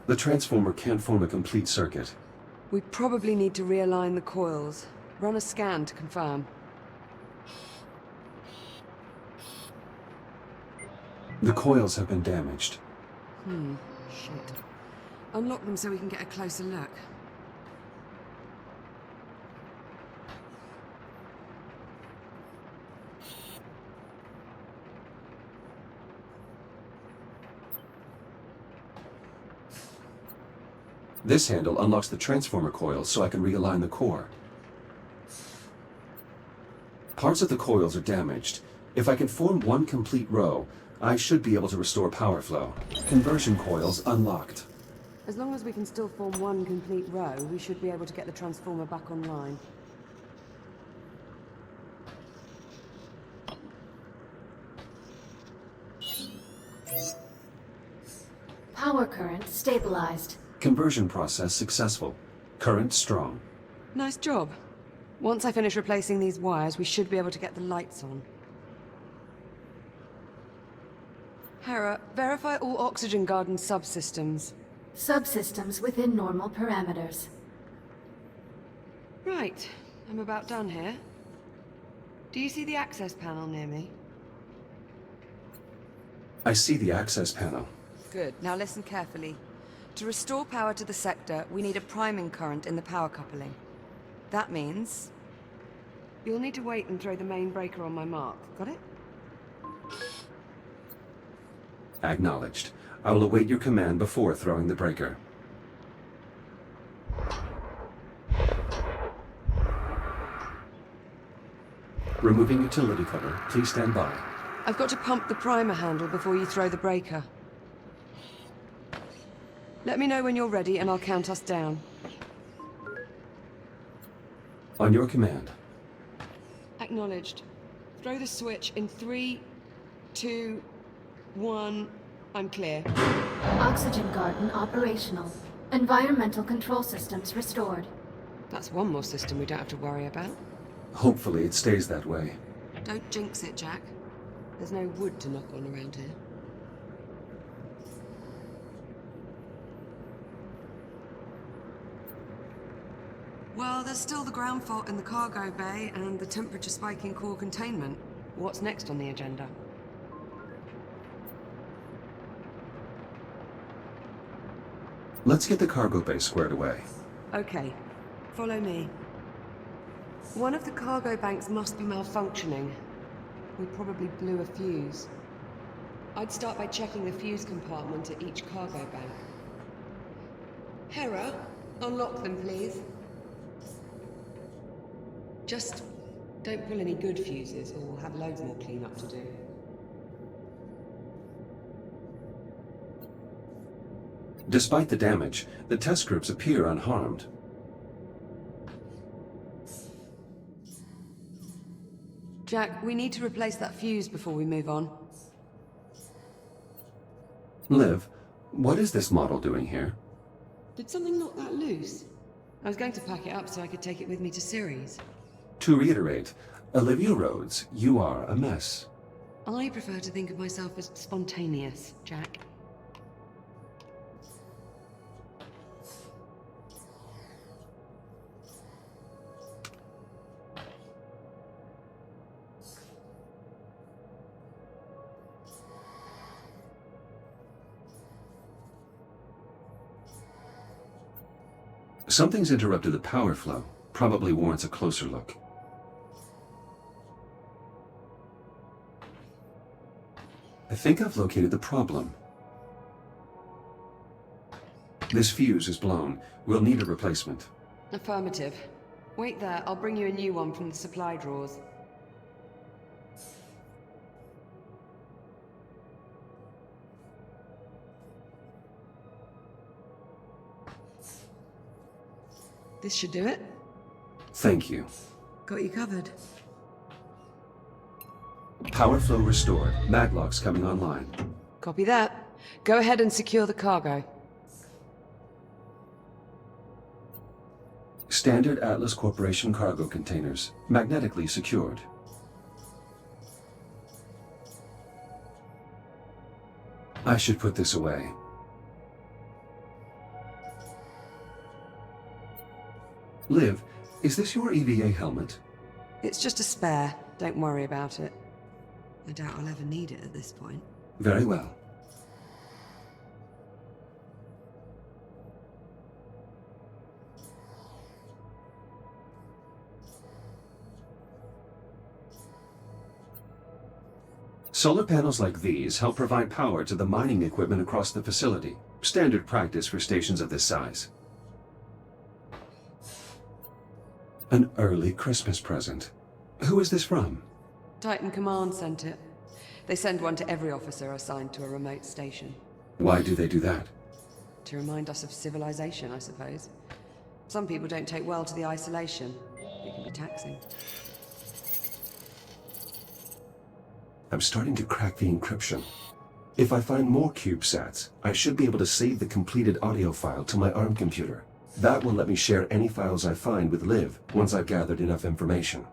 The transformer can't form a complete circuit. We probably need to realign the coils. Run a scan to confirm. The coils have been damaged. Shit. Unlock them so we can get a closer look. This handle unlocks the transformer coils so I can realign the core. Parts of the coils are damaged. If I can form one complete row, I should be able to restore power flow. Conversion coils unlocked. As long as we can still form one complete row, we should be able to get the transformer back online. Power current stabilized. Conversion process successful. Current strong. Nice job. Once I finish replacing these wires, we should be able to get the lights on. Hera, verify all Oxygen Garden subsystems. Subsystems within normal parameters. Right, I'm about done here. Do you see the access panel near me? I see the access panel. Good, now listen carefully. To restore power to the sector, we need a priming current in the power coupling. That means... you'll need to wait and throw the main breaker on my mark. Got it? Acknowledged. I will await your command before throwing the breaker. Removing utility cover. Please stand by. I've got to pump the primer handle before you throw the breaker. Let me know when you're ready and I'll count us down. On your command. Acknowledged. Throw the switch in 3, 2, 1. I'm clear. Oxygen garden operational. Environmental control systems restored. That's one more system we don't have to worry about. Hopefully it stays that way. Don't jinx it, Jack. There's no wood to knock on around here. Well, there's still the ground fault in the cargo bay and the temperature spike in core containment. What's next on the agenda? Let's get the cargo bay squared away. Okay, follow me. One of the cargo banks must be malfunctioning. We probably blew a fuse. I'd start by checking the fuse compartment at each cargo bank. Hera, unlock them, please. Just don't pull any good fuses, or we'll have loads more cleanup to do. Despite the damage, the test groups appear unharmed. Jack, we need to replace that fuse before we move on. Liv, what is this model doing here? Did something knock that loose? I was going to pack it up so I could take it with me to Ceres. To reiterate, Olivia Rhodes, you are a mess. I prefer to think of myself as spontaneous, Jack. Something's interrupted the power flow. Probably warrants a closer look. I think I've located the problem. This fuse is blown. We'll need a replacement. Affirmative. Wait there, I'll bring you a new one from the supply drawers. This should do it. Thank you. Got you covered. Power flow restored. Maglocks coming online. Copy that. Go ahead and secure the cargo. Standard Atlas Corporation cargo containers. Magnetically secured. I should put this away. Liv, is this your EVA helmet? It's just a spare. Don't worry about it. I doubt I'll ever need it at this point. Very well. Solar panels like these help provide power to the mining equipment across the facility. Standard practice for stations of this size. An early Christmas present. Who is this from? Titan Command sent it. They send one to every officer assigned to a remote station. Why do they do that? To remind us of civilization, I suppose. Some people don't take well to the isolation. It can be taxing. I'm starting to crack the encryption. If I find more CubeSats, I should be able to save the completed audio file to my ARM computer. That will let me share any files I find with Liv once I've gathered enough information.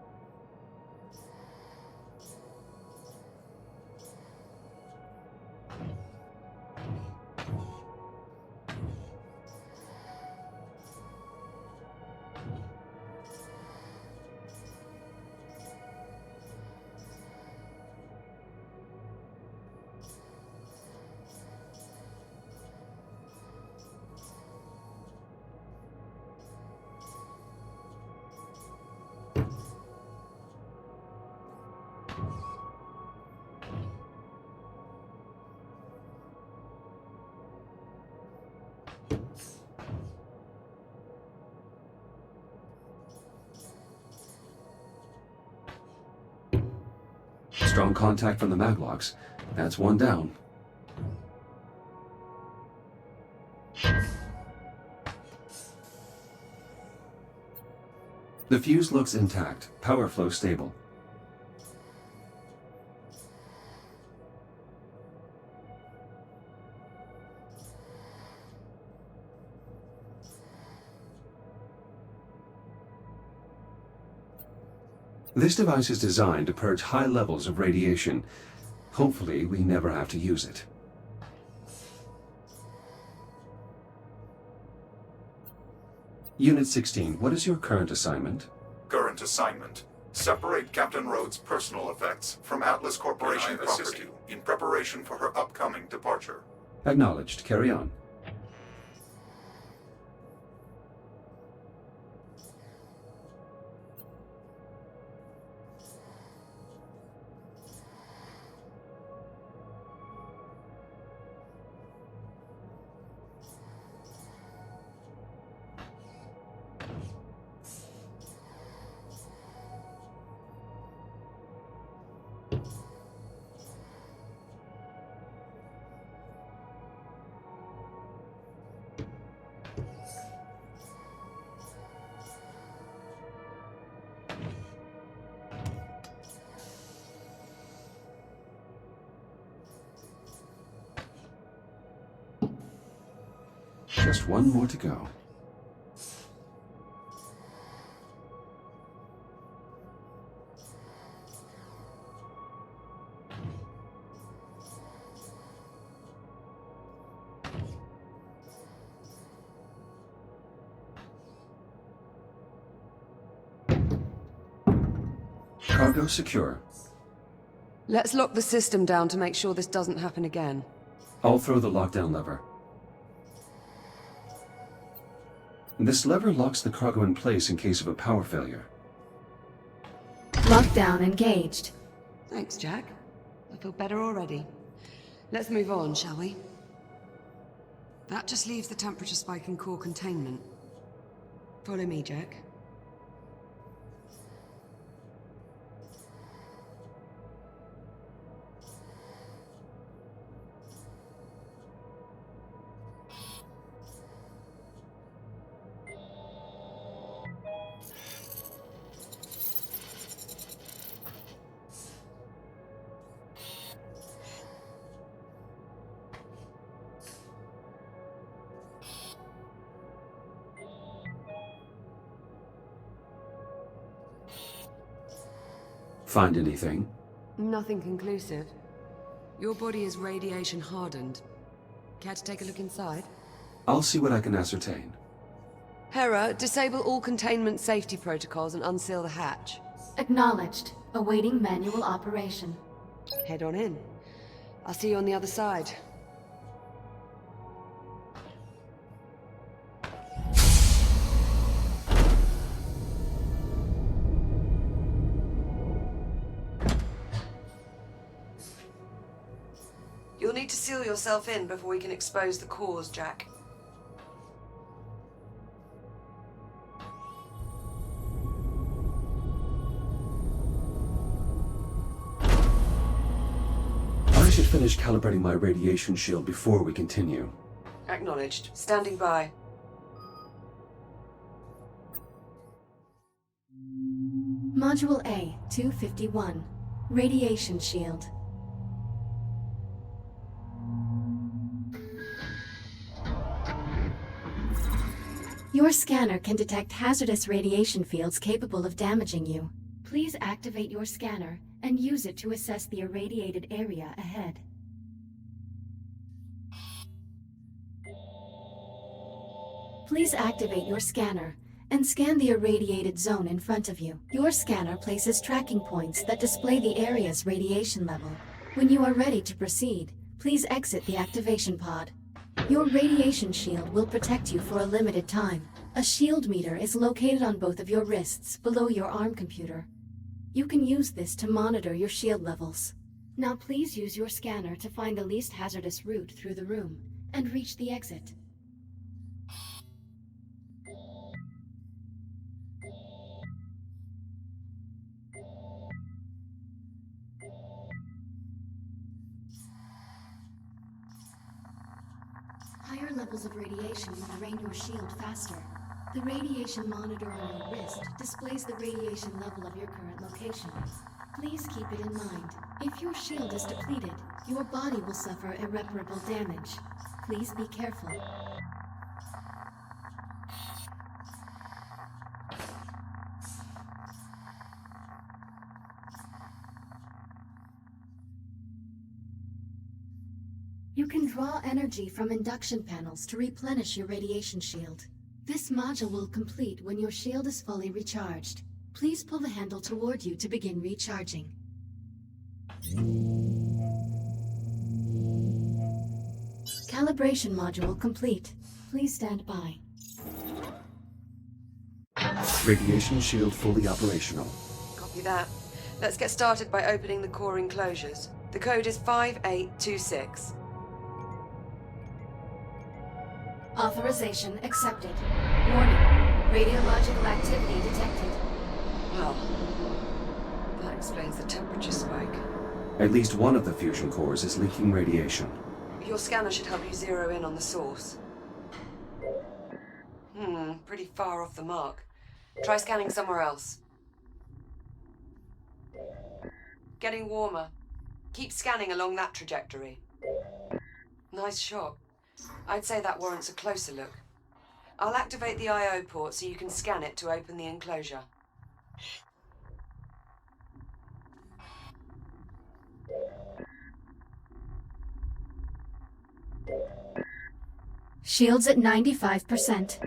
Strong contact from the Maglocks. That's one down. The fuse looks intact. Power flow stable. This device is designed to purge high levels of radiation. Hopefully, we never have to use it. Unit 16, what is your current assignment? Current assignment. Separate Captain Rhodes' personal effects from Atlas Corporation property in preparation for her upcoming departure. Acknowledged. Carry on. Just one more to go. Cargo secure. Let's lock the system down to make sure this doesn't happen again. I'll throw the lockdown lever. This lever locks the cargo in place in case of a power failure. Lockdown engaged. Thanks, Jack. I feel better already. Let's move on, shall we? That just leaves the temperature spike in core containment. Follow me, Jack. Find anything? Nothing conclusive. Your body is radiation hardened. Care to take a look inside? I'll see what I can ascertain. Hera, disable all containment safety protocols and unseal the hatch. Acknowledged. Awaiting manual operation. Head on in. I'll see you on the other side. You'll need to seal yourself in before we can expose the cause, Jack. I should finish calibrating my radiation shield before we continue. Acknowledged. Standing by. Module A, 251. Radiation shield. Your scanner can detect hazardous radiation fields capable of damaging you. Please activate your scanner and use it to assess the irradiated area ahead. Please activate your scanner and scan the irradiated zone in front of you. Your scanner places tracking points that display the area's radiation level. When you are ready to proceed, please exit the activation pod. Your radiation shield will protect you for a limited time. A shield meter is located on both of your wrists below your arm computer. You can use this to monitor your shield levels. Now please use your scanner to find the least hazardous route through the room and reach the exit. Higher levels of radiation will drain your shield faster. The radiation monitor on your wrist displays the radiation level of your current location. Please keep it in mind. If your shield is depleted, your body will suffer irreparable damage. Please be careful. You can draw energy from induction panels to replenish your radiation shield. This module will complete when your shield is fully recharged. Please pull the handle toward you to begin recharging. Calibration module complete. Please stand by. Radiation shield fully operational. Copy that. Let's get started by opening the core enclosures. The code is 5826. Authorization accepted. Warning. Radiological activity detected. Well, that explains the temperature spike. At least one of the fusion cores is leaking radiation. Your scanner should help you zero in on the source. Pretty far off the mark. Try scanning somewhere else. Getting warmer. Keep scanning along that trajectory. Nice shot. I'd say that warrants a closer look. I'll activate the I/O port so you can scan it to open the enclosure. Shields at 95%.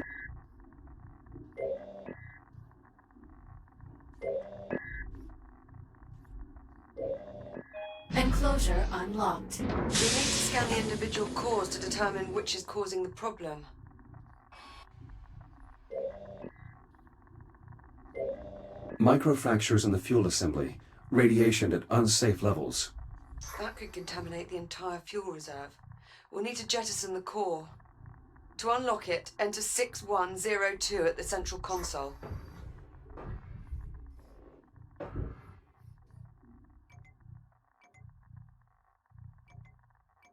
Enclosure unlocked. We need to scan the individual cores to determine which is causing the problem. Microfractures in the fuel assembly. Radiation at unsafe levels. That could contaminate the entire fuel reserve. We'll need to jettison the core. To unlock it, enter 6102 at the central console.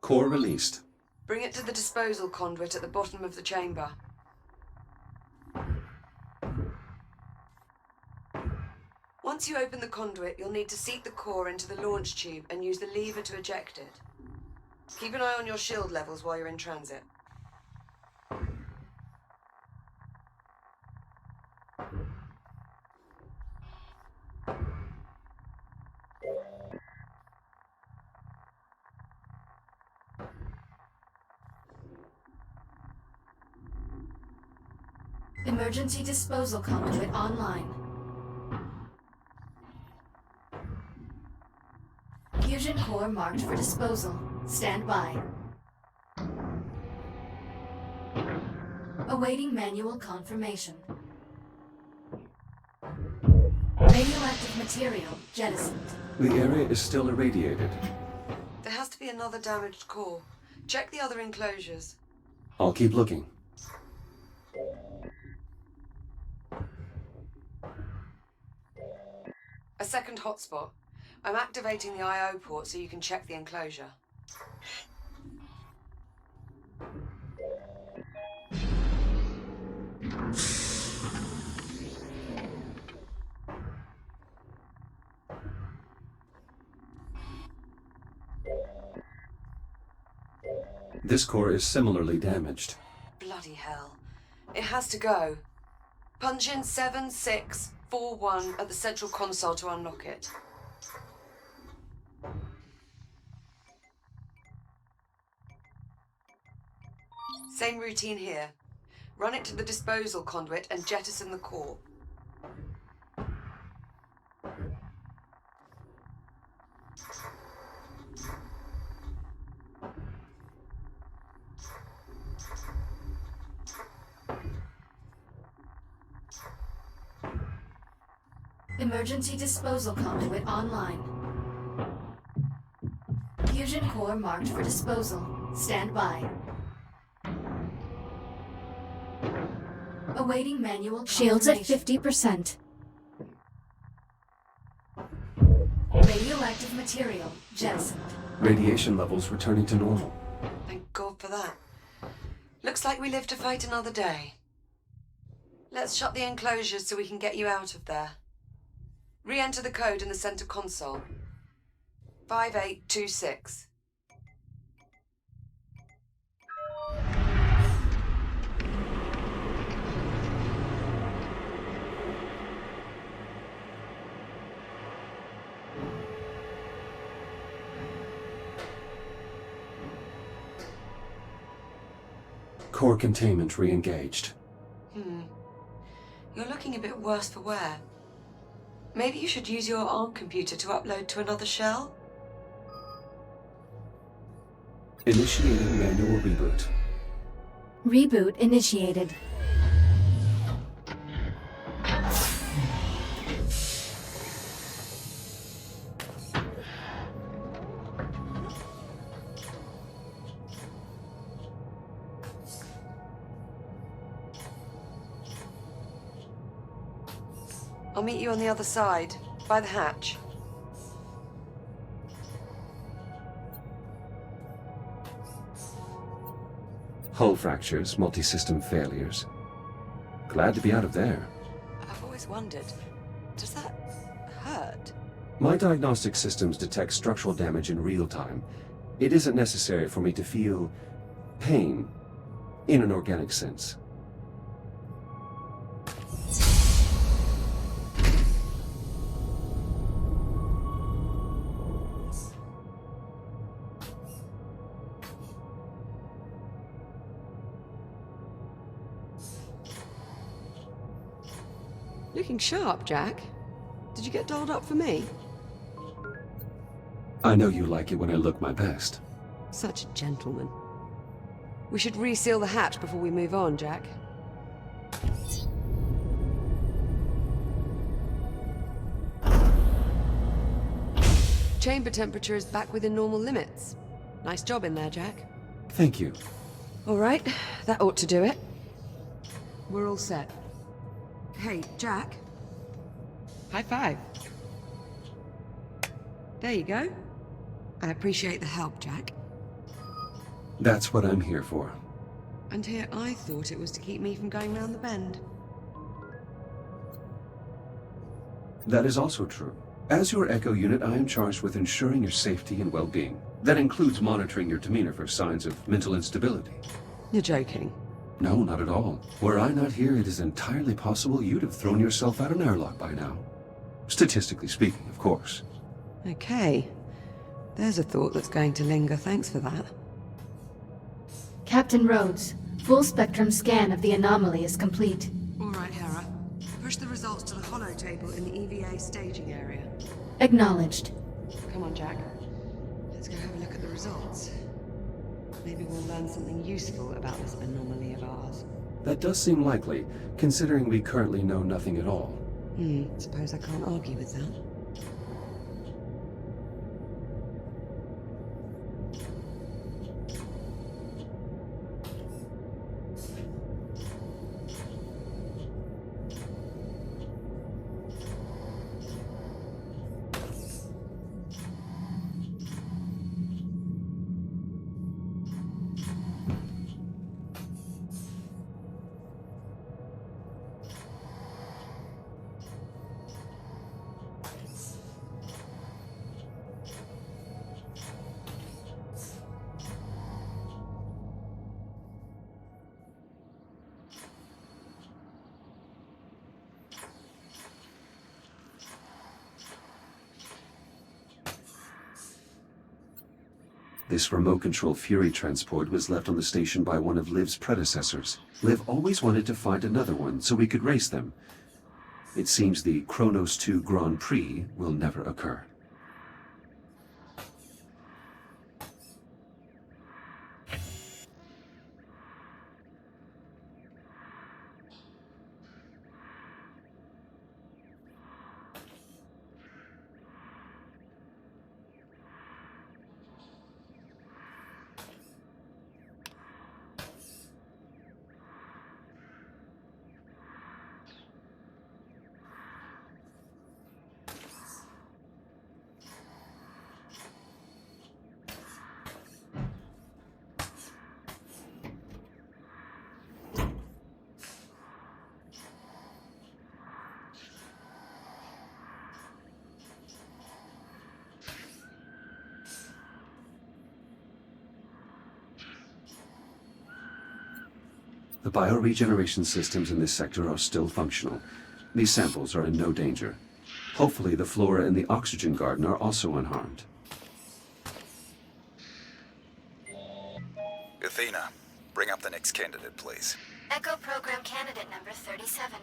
Core released. Bring it to the disposal conduit at the bottom of the chamber. Once you open the conduit, you'll need to seat the core into the launch tube and use the lever to eject it. Keep an eye on your shield levels while you're in transit. Emergency disposal conduit online. Fusion core marked for disposal. Stand by. Awaiting manual confirmation. Radioactive material jettisoned. The area is still irradiated. There has to be another damaged core. Check the other enclosures. I'll keep looking. A second hotspot. I'm activating the I/O port so you can check the enclosure. This core is similarly damaged. Bloody hell. It has to go. Punch in 7641 at the central console to unlock it. Same routine here. Run it to the disposal conduit and jettison the core. Emergency disposal conduit online. Fusion core marked for disposal. Stand by. Awaiting manual shields at 50%. Radioactive material jettisoned. Radiation levels returning to normal. Thank God for that. Looks like we live to fight another day. Let's shut the enclosures so we can get you out of there. Re-enter the code in the center console. 5826. Core containment re-engaged. You're looking a bit worse for wear. Maybe you should use your ARM computer to upload to another shell? Initiating manual reboot. Reboot initiated. I'll meet you on the other side, by the hatch. Hull fractures, multi-system failures. Glad to be out of there. I've always wondered, does that hurt? My diagnostic systems detect structural damage in real time. It isn't necessary for me to feel pain in an organic sense. Looking sharp, Jack. Did you get dolled up for me? I know you like it when I look my best. Such a gentleman. We should reseal the hatch before we move on, Jack. Chamber temperature is back within normal limits. Nice job in there, Jack. Thank you. All right, that ought to do it. We're all set. Hey, Jack. High five. There you go. I appreciate the help, Jack. That's what I'm here for. And here I thought it was to keep me from going round the bend. That is also true. As your Echo unit, I am charged with ensuring your safety and well-being. That includes monitoring your demeanor for signs of mental instability. You're joking. No, not at all. Were I not here, it is entirely possible you'd have thrown yourself out an airlock by now. Statistically speaking, of course. Okay. There's a thought that's going to linger. Thanks for that. Captain Rhodes, full spectrum scan of the anomaly is complete. All right, Hera. Push the results to the holo table in the EVA staging area. Acknowledged. Come on, Jack. Let's go have a look at the results. Maybe we'll learn something useful about this anomaly of ours. That does seem likely, considering we currently know nothing at all. Suppose I can't argue with that. This remote-control Fury transport was left on the station by one of Liv's predecessors. Liv always wanted to find another one so we could race them. It seems the Kronos 2 Grand Prix will never occur. The bioregeneration systems in this sector are still functional. These samples are in no danger. Hopefully the flora in the oxygen garden are also unharmed. Athena, bring up the next candidate, please. Echo Program Candidate number 37.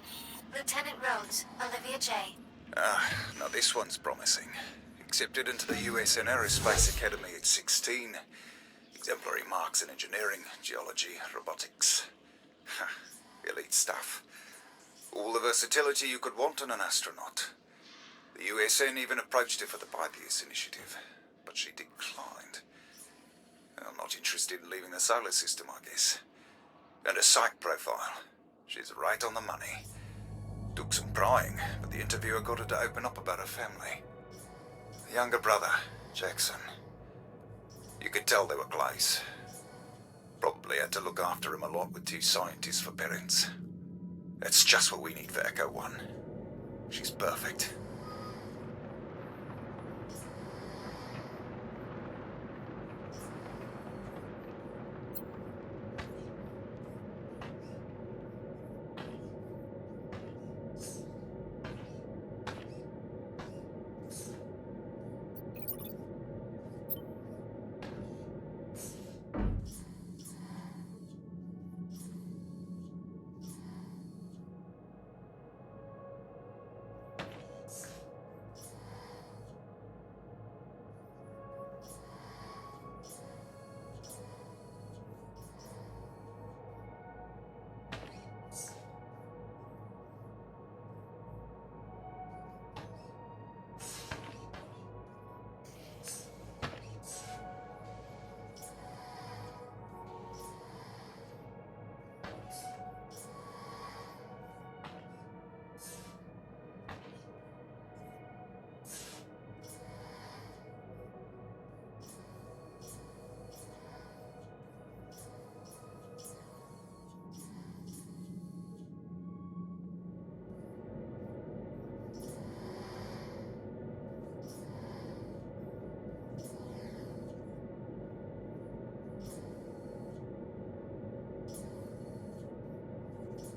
Lieutenant Rhodes, Olivia J. Now this one's promising. Accepted into the USN Aerospace Academy at 16. Exemplary marks in engineering, geology, robotics. Elite stuff. All the versatility you could want in an astronaut. The USN even approached her for the Pythias initiative, but she declined. I'm not interested in leaving the solar system, I guess. And her psych profile. She's right on the money. Took some prying, but the interviewer got her to open up about her family. The younger brother, Jackson. You could tell they were close. Probably had to look after him a lot with 2 scientists for parents. That's just what we need for Echo 1. She's perfect.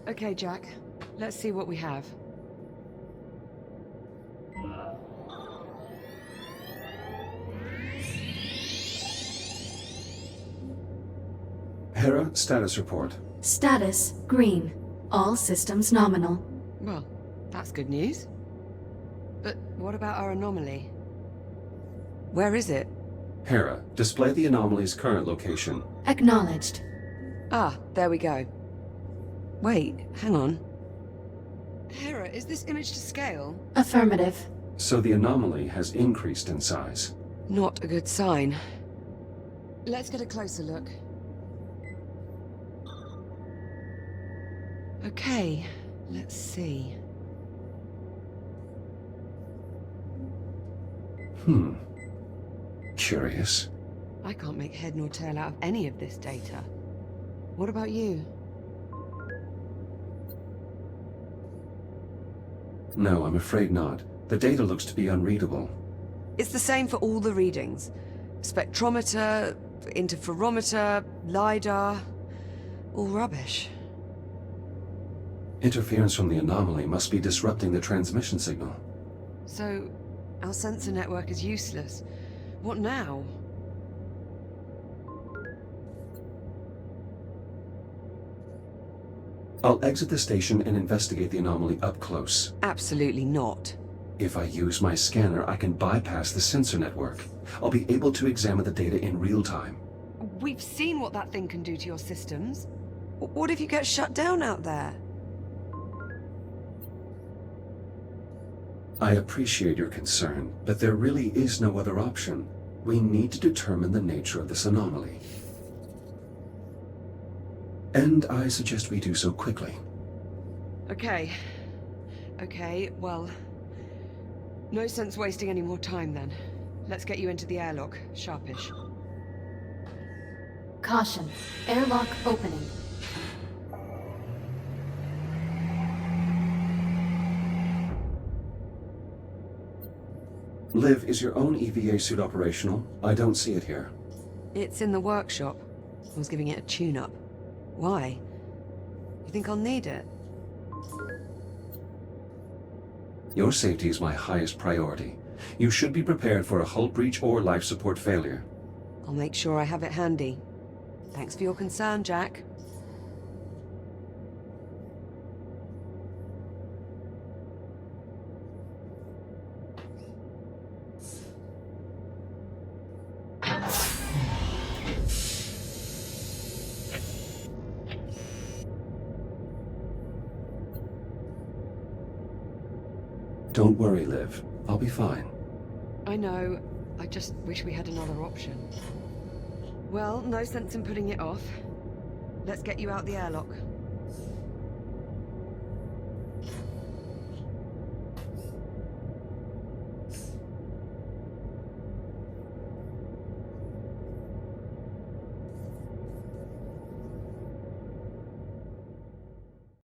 Okay, Jack. Let's see what we have. Hera, status report. Status, green. All systems nominal. Well, that's good news. But what about our anomaly? Where is it? Hera, display the anomaly's current location. Acknowledged. Ah, there we go. Wait, hang on. Hera, is this image to scale? Affirmative. So the anomaly has increased in size. Not a good sign. Let's get a closer look. Okay, let's see. Curious. I can't make head nor tail out of any of this data. What about you? No, I'm afraid not. The data looks to be unreadable. It's the same for all the readings. Spectrometer, interferometer, LiDAR... all rubbish. Interference from the anomaly must be disrupting the transmission signal. So, our sensor network is useless. What now? I'll exit the station and investigate the anomaly up close. Absolutely not. If I use my scanner, I can bypass the sensor network. I'll be able to examine the data in real time. We've seen what that thing can do to your systems. What if you get shut down out there? I appreciate your concern, but there really is no other option. We need to determine the nature of this anomaly. And I suggest we do so quickly. Okay. Okay, well... no sense wasting any more time then. Let's get you into the airlock, sharpish. Caution. Airlock opening. Liv, is your own EVA suit operational? I don't see it here. It's in the workshop. I was giving it a tune-up. Why? You think I'll need it? Your safety is my highest priority. You should be prepared for a hull breach or life support failure. I'll make sure I have it handy. Thanks for your concern, Jack. Don't worry, Liv. I'll be fine. I know. I just wish we had another option. Well, no sense in putting it off. Let's get you out the airlock.